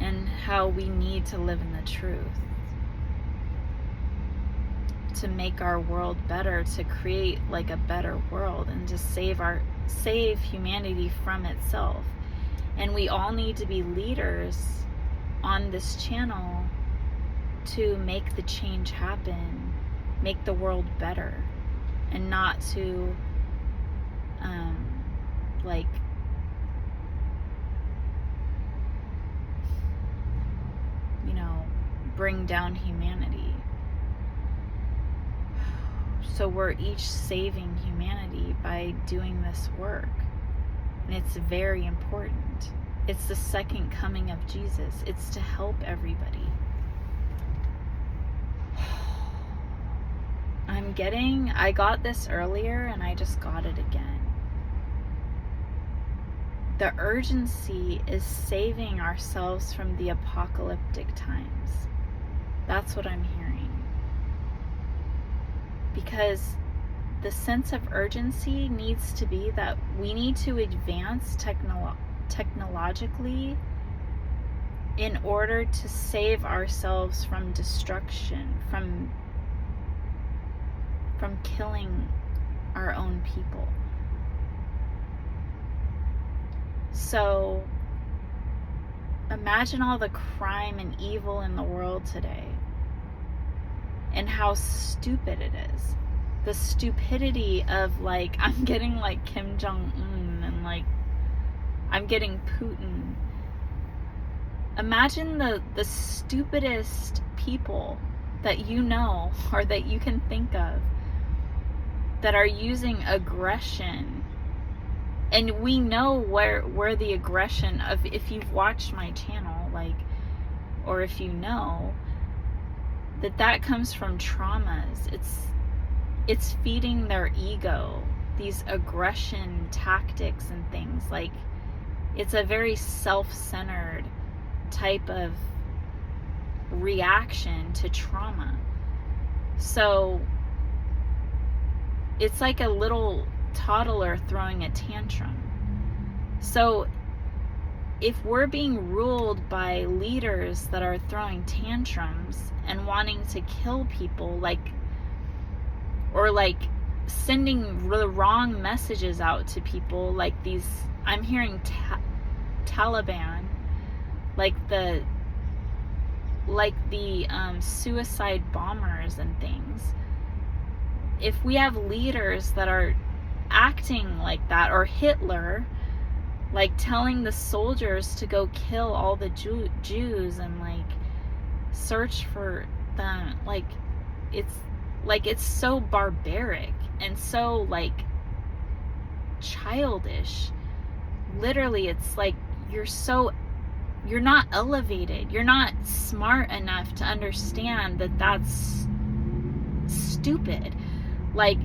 and how we need to live in the truth to make our world better, to create like a better world, and to save humanity from itself. And we all need to be leaders on this channel to make the change happen, make the world better, and not to like bring down humanity. So we're each saving humanity by doing this work, and it's very important. It's the second coming of Jesus. It's to help everybody. I got this earlier and I just got it again. The urgency is saving ourselves from the apocalyptic times. That's what I'm hearing. Because the sense of urgency needs to be that we need to advance technologically in order to save ourselves from destruction, from killing our own people. So imagine all the crime and evil in the world today and how stupid it is. the stupidity of, like, I'm getting like Kim Jong-un, and like I'm getting Putin. Imagine the stupidest people that you know or that you can think of that are using aggression. And we know where the aggression of, if you've watched my channel, like, or if you know, that comes from traumas. It's feeding their ego, these aggression tactics and things. Like, it's a very self-centered type of reaction to trauma. So it's like a little toddler throwing a tantrum. So if we're being ruled by leaders that are throwing tantrums and wanting to kill people, like, or like sending the wrong messages out to people, like these, I'm hearing Taliban, like the suicide bombers and things. If we have leaders that are acting like that, or Hitler, like telling the soldiers to go kill all the Jews and like search for them, it's so barbaric and so like childish. Literally, it's like you're not elevated, you're not smart enough to understand that that's stupid. Like,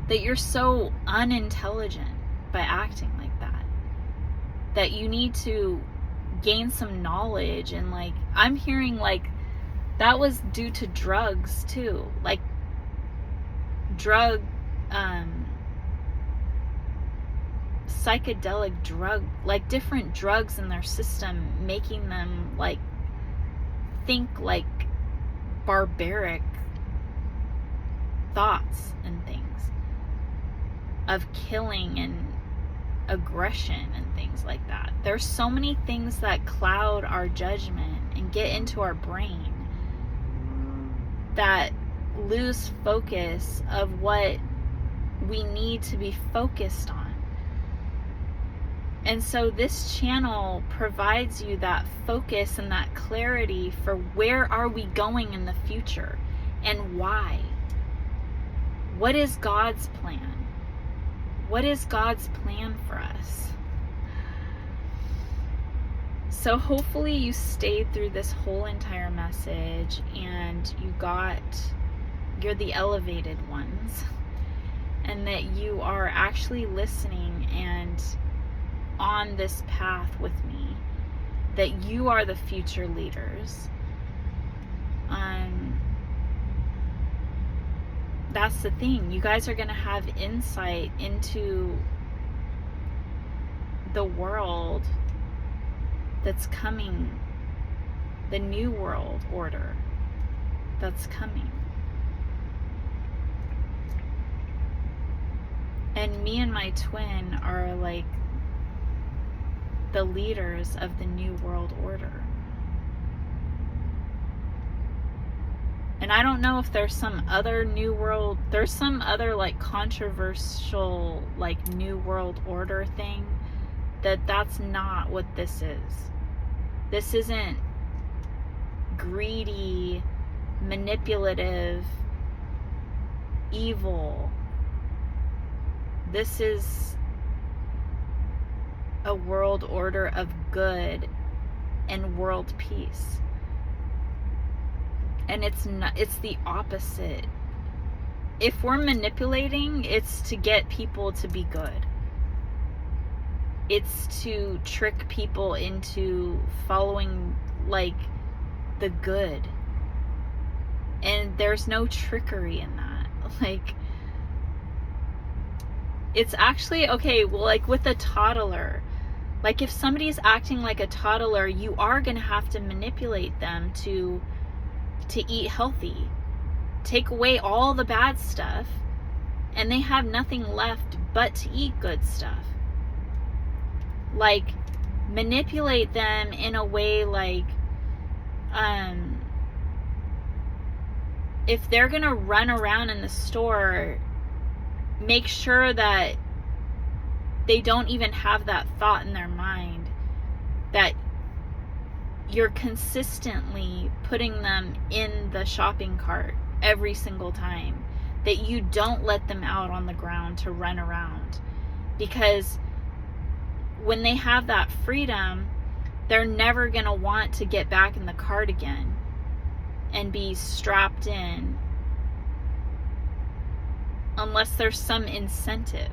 that you're so unintelligent by acting like that, that you need to gain some knowledge. And like, I'm hearing like that was due to drugs too, like psychedelic drug, like different drugs in their system, making them like think like barbaric thoughts and things of killing and aggression and things like that. There's so many things that cloud our judgment and get into our brain that lose focus of what we need to be focused on. And so this channel provides you that focus and that clarity for where are we going in the future and why. What is God's plan? What is God's plan for us? So hopefully you stayed through this whole entire message and you're the elevated ones, and that you are actually listening and on this path with me, that you are the future leaders. That's the thing. You guys are going to have insight into the world that's coming, the new world order that's coming. And me and my twin are like the leaders of the new world order. And I don't know if there's some other like controversial like new world order thing, that's not what this is. This isn't greedy, manipulative, evil. This is a world order of good and world peace. And it's the opposite. If we're manipulating, it's to get people to be good. It's to trick people into following like the good. And there's no trickery in that. Like, it's actually okay, well, like with a toddler, like if somebody's acting like a toddler, you are going to have to manipulate them to eat healthy, take away all the bad stuff, and they have nothing left but to eat good stuff. Like, manipulate them in a way like if they're gonna run around in the store, make sure that they don't even have that thought in their mind, that you're consistently putting them in the shopping cart every single time, that you don't let them out on the ground to run around. Because when they have that freedom, they're never going to want to get back in the cart again and be strapped in, unless there's some incentive,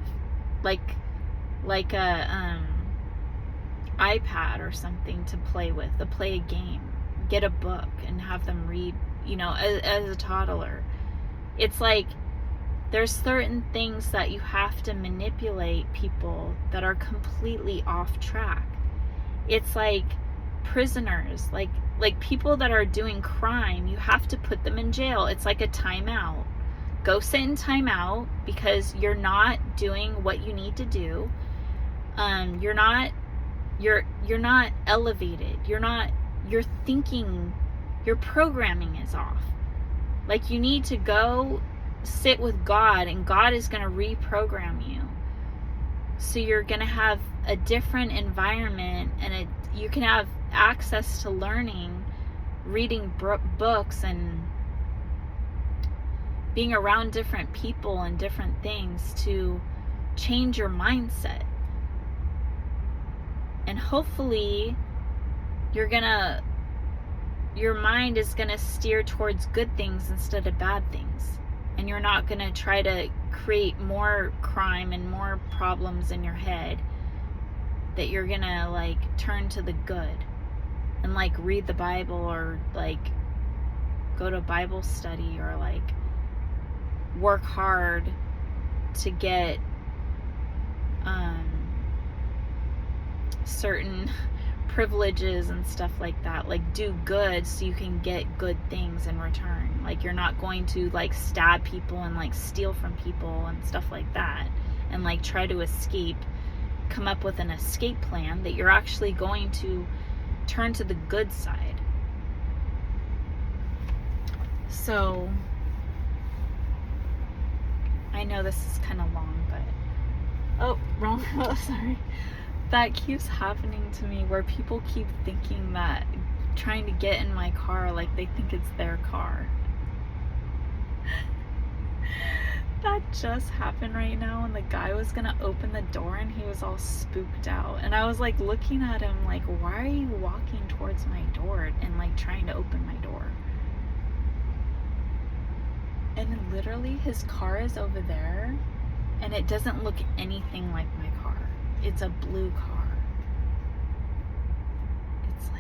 like a iPad or something to play with, to play a game, get a book and have them read, as a toddler. It's like there's certain things that you have to manipulate people that are completely off track. It's like prisoners, like people that are doing crime, you have to put them in jail. It's like a timeout. Go sit in timeout because you're not doing what you need to do. You're not elevated. You're thinking, your programming is off. Like, you need to go sit with God, and God is going to reprogram you. So you're going to have a different environment, and you can have access to learning, reading books, and being around different people and different things to change your mindset. And hopefully your mind is going to steer towards good things instead of bad things. And you're not going to try to create more crime and more problems in your head, that you're going to turn to the good and read the Bible, or go to Bible study, or work hard to get certain privileges and stuff like that. Do good so you can get good things in return. You're not going to stab people and steal from people and stuff like that, and try to escape, come up with an escape plan, that you're actually going to turn to the good side. So I know this is kind of long, but wrong. Sorry. That keeps happening to me, where people keep thinking that, trying to get in my car, they think it's their car. That just happened right now, and the guy was gonna open the door and he was all spooked out, and I was looking at him why are you walking towards my door and trying to open my door? And literally his car is over there, and it doesn't look anything like my car. It's a blue car. It's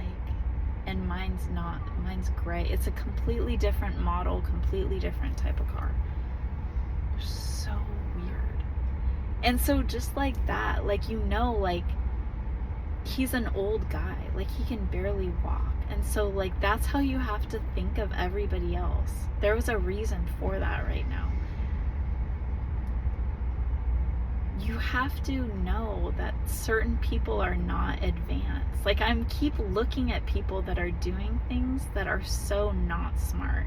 and mine's not. Mine's gray. It's a completely different model, completely different type of car. So weird. And so just like that, he's an old guy. He can barely walk. And so that's how you have to think of everybody else. There was a reason for that right now. You have to know that certain people are not advanced. I'm keep looking at people that are doing things that are so not smart.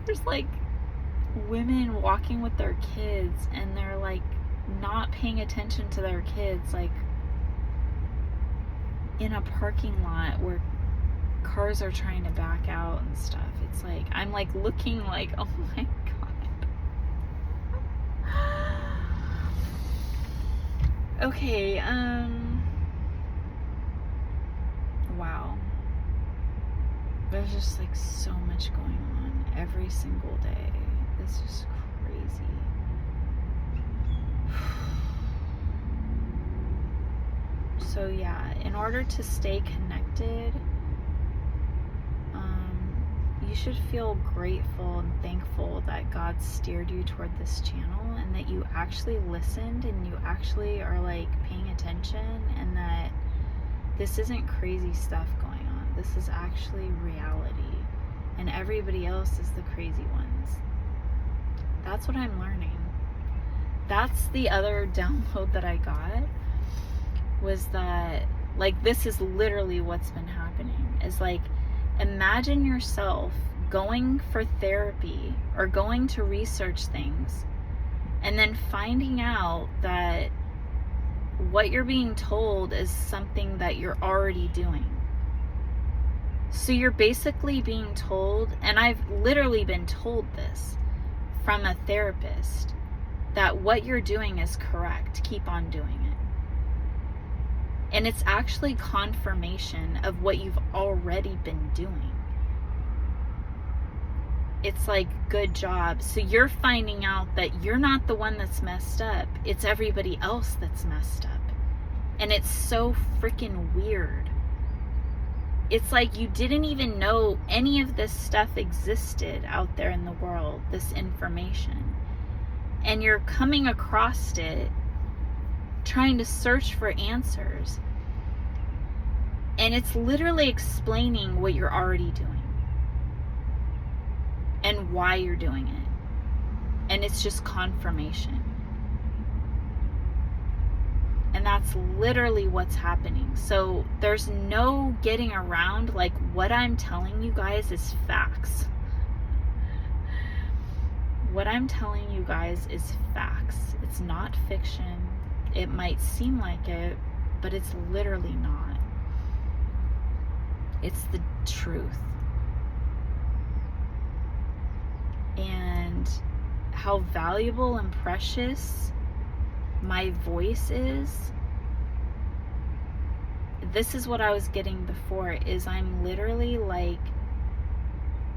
There's women walking with their kids, and they're not paying attention to their kids, in a parking lot where cars are trying to back out and stuff. It's I'm looking oh my god. Okay, wow. There's just so much going on every single day. It's just crazy. So yeah, in order to stay connected, you should feel grateful and thankful that God steered you toward this channel, and that you actually listened, and you actually are paying attention, and that this isn't crazy stuff going on. This is actually reality, and everybody else is the crazy ones. That's what I'm learning. That's the other download that I got, was that Like, this is literally what's been happening. Is like, imagine yourself going for therapy or going to research things and then finding out that what you're being told is something that you're already doing. So you're basically being told, and I've literally been told this from a therapist, that what you're doing is correct. Keep on doing it. And it's actually confirmation of what you've already been doing. It's like, good job. So you're finding out that you're not the one that's messed up. It's everybody else that's messed up. And it's so freaking weird. It's like you didn't even know any of this stuff existed out there in the world, this information. And you're coming across it, trying to search for answers. And it's literally explaining what you're already doing. And why you're doing it. And it's just confirmation. And that's literally what's happening. So there's no getting around. Like, what I'm telling you guys is facts. What I'm telling you guys is facts. It's not fiction. It might seem like it, but it's literally not. It's the truth. And how valuable and precious my voice is. This is what I was getting before, is I'm literally like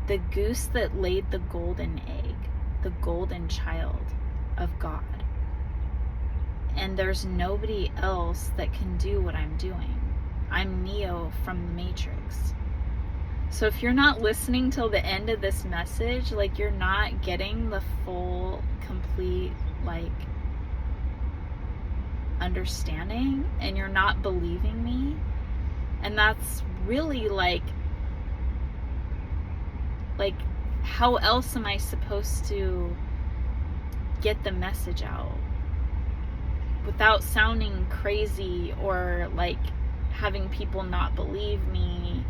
the goose that laid the golden egg, the golden child of God. And there's nobody else that can do what I'm doing. I'm Neo from the Matrix. So if you're not listening till the end of this message, like, you're not getting the full, complete, like, understanding, and you're not believing me. And that's really like how else am I supposed to get the message out without sounding crazy or like having people not believe me?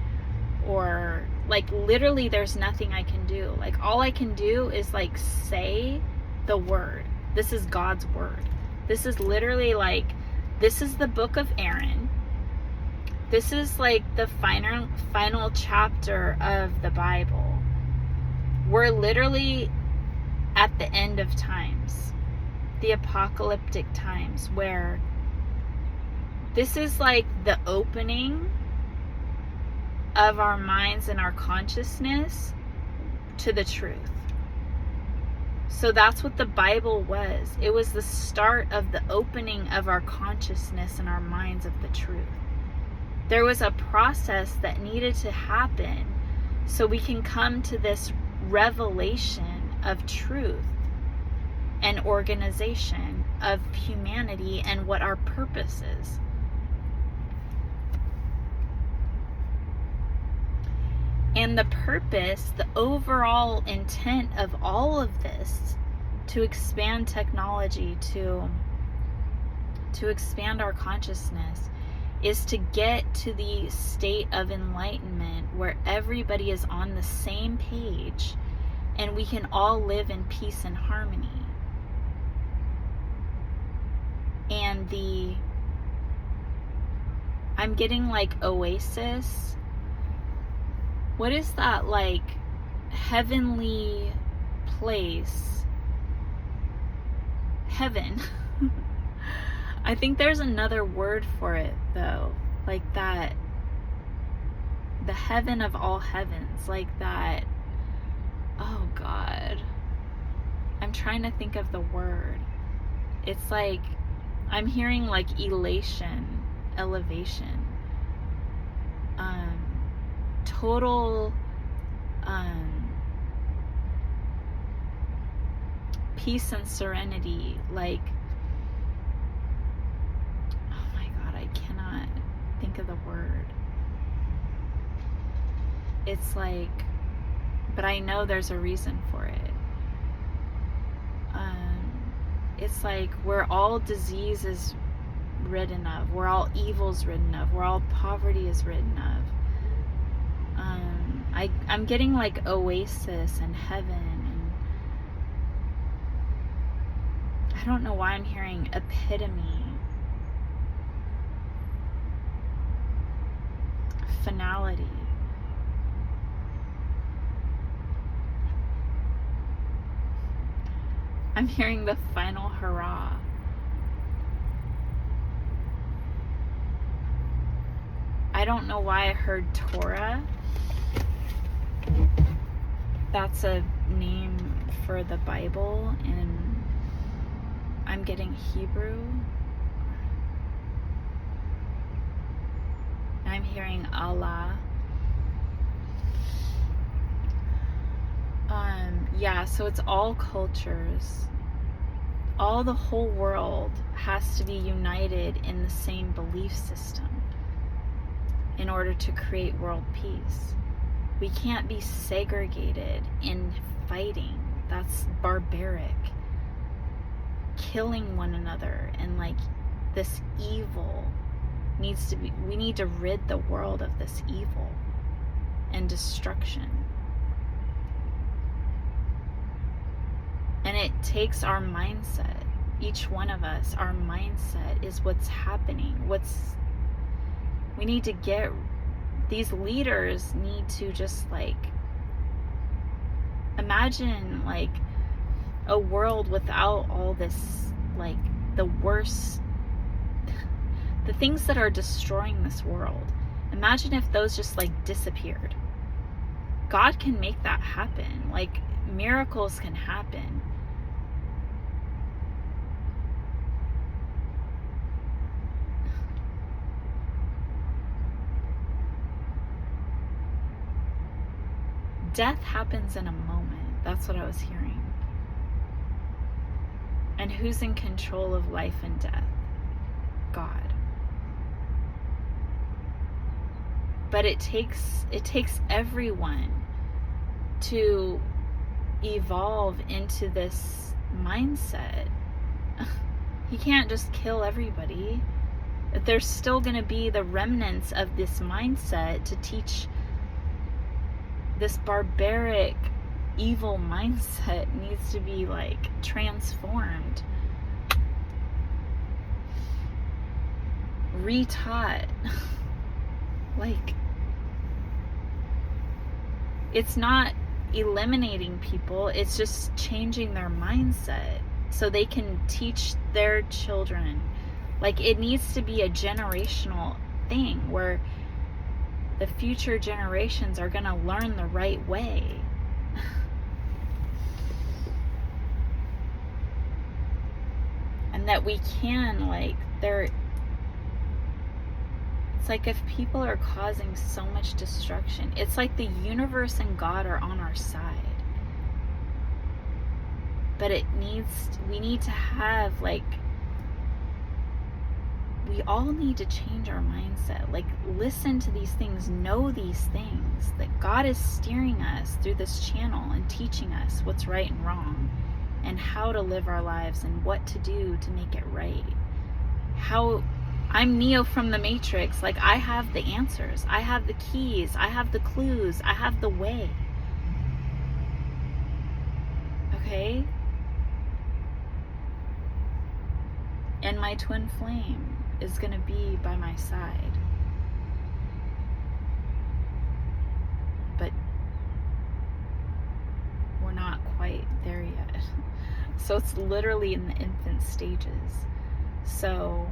Or like, literally there's nothing I can do. Like, all I can do is like say the word. This is God's word. This is literally like, this is the book of Aaron. This is like the final chapter of the Bible. We're literally at the end of times, the apocalyptic times, where this is like the opening of our minds and our consciousness to the truth. So that's what the Bible was. It was the start of the opening of our consciousness and our minds of the truth. There was a process that needed to happen so we can come to this revelation of truth and organization of humanity and what our purpose is. And the purpose, the overall intent of all of this, to expand technology, to expand our consciousness, is to get to the state of enlightenment where everybody is on the same page and we can all live in peace and harmony. And I'm getting like oasis. What is that, like, heavenly place? Heaven. I think there's another word for it, though. Like that, the heaven of all heavens. Like that, oh God. I'm trying to think of the word. It's like, I'm hearing like elation, elevation. Total peace and serenity. Like, oh my God, I cannot think of the word. It's like, but I know there's a reason for it. It's like where all disease is ridden of, where all evil's ridden of, where all poverty is ridden of. I'm getting like oasis and heaven, and I don't know why I'm hearing epitome, finality. I'm hearing the final hurrah. I don't know why I heard Torah. That's a name for the Bible, and I'm getting Hebrew. I'm hearing Allah. Yeah, so it's all cultures. All the whole world has to be united in the same belief system in order to create world peace. We can't be segregated in fighting. That's barbaric. Killing one another and like this evil needs to be, we need to rid the world of this evil and destruction. And it takes our mindset, each one of us, our mindset is what's happening. We need to get, these leaders need to just like, imagine like a world without all this, like the worst, the things that are destroying this world. Imagine if those just like disappeared. God can make that happen. Like miracles can happen. Death happens in a moment. That's what I was hearing. And who's in control of life and death? God. But it takes everyone to evolve into this mindset. You can't just kill everybody. There's still going to be the remnants of this mindset to teach. This barbaric, evil mindset needs to be like transformed, retaught. Like, it's not eliminating people, it's just changing their mindset so they can teach their children. Like, it needs to be a generational thing where the future generations are going to learn the right way. And that we can, like, it's like if people are causing so much destruction, it's like the universe and God are on our side. But we need to have, like, we all need to change our mindset. Like, listen to these things, know these things, that God is steering us through this channel and teaching us what's right and wrong and how to live our lives and what to do to make it right. I'm Neo from the Matrix. Like, I have the answers. I have the keys. I have the clues. I have the way. Okay? And my twin flame is going to be by my side. But we're not quite there yet. So it's literally in the infant stages. So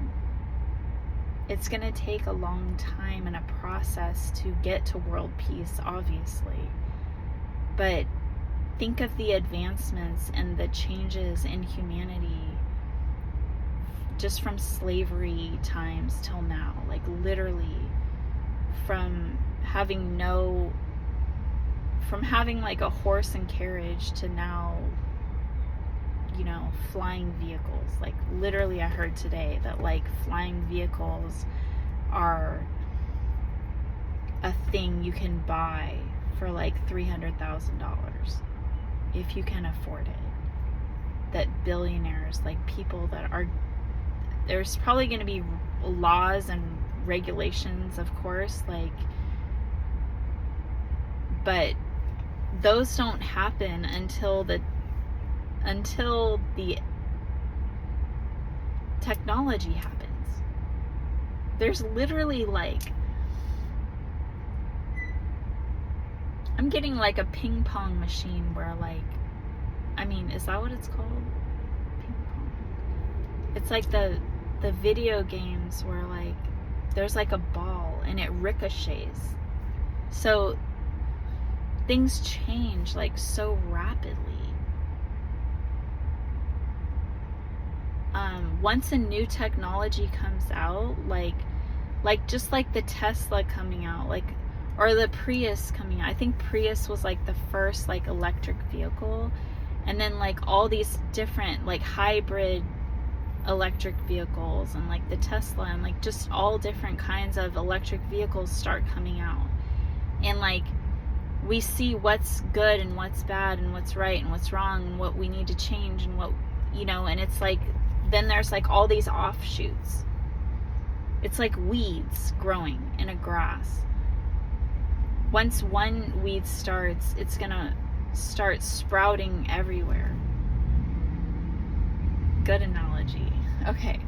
it's going to take a long time and a process to get to world peace, obviously. But think of the advancements and the changes in humanity just from slavery times till now. Like, literally from having like a horse and carriage to now, you know, flying vehicles. Like, literally I heard today that like flying vehicles are a thing you can buy for like $300,000 if you can afford it. That billionaires, like people that are there's probably going to be laws and regulations, of course, like, but those don't happen until the technology happens. There's literally like, I'm getting like a ping pong machine where like, I mean, is that what it's called? Ping pong. It's like the video games where like there's like a ball and it ricochets. So things change like so rapidly. Once a new technology comes out, like just like the Tesla coming out, like, or the Prius coming out. I think Prius was like the first like electric vehicle, and then like all these different like hybrid electric vehicles, and like the Tesla, and like just all different kinds of electric vehicles start coming out, and like we see what's good and what's bad and what's right and what's wrong and what we need to change and what, you know, and it's like, then there's like all these offshoots. It's like weeds growing in a grass. Once one weed starts, it's gonna start sprouting everywhere. Good analogy. Okay,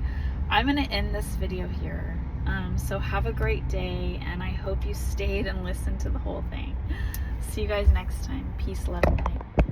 I'm gonna end this video here. So have a great day, and I hope you stayed and listened to the whole thing. See you guys next time. Peace, love, and light.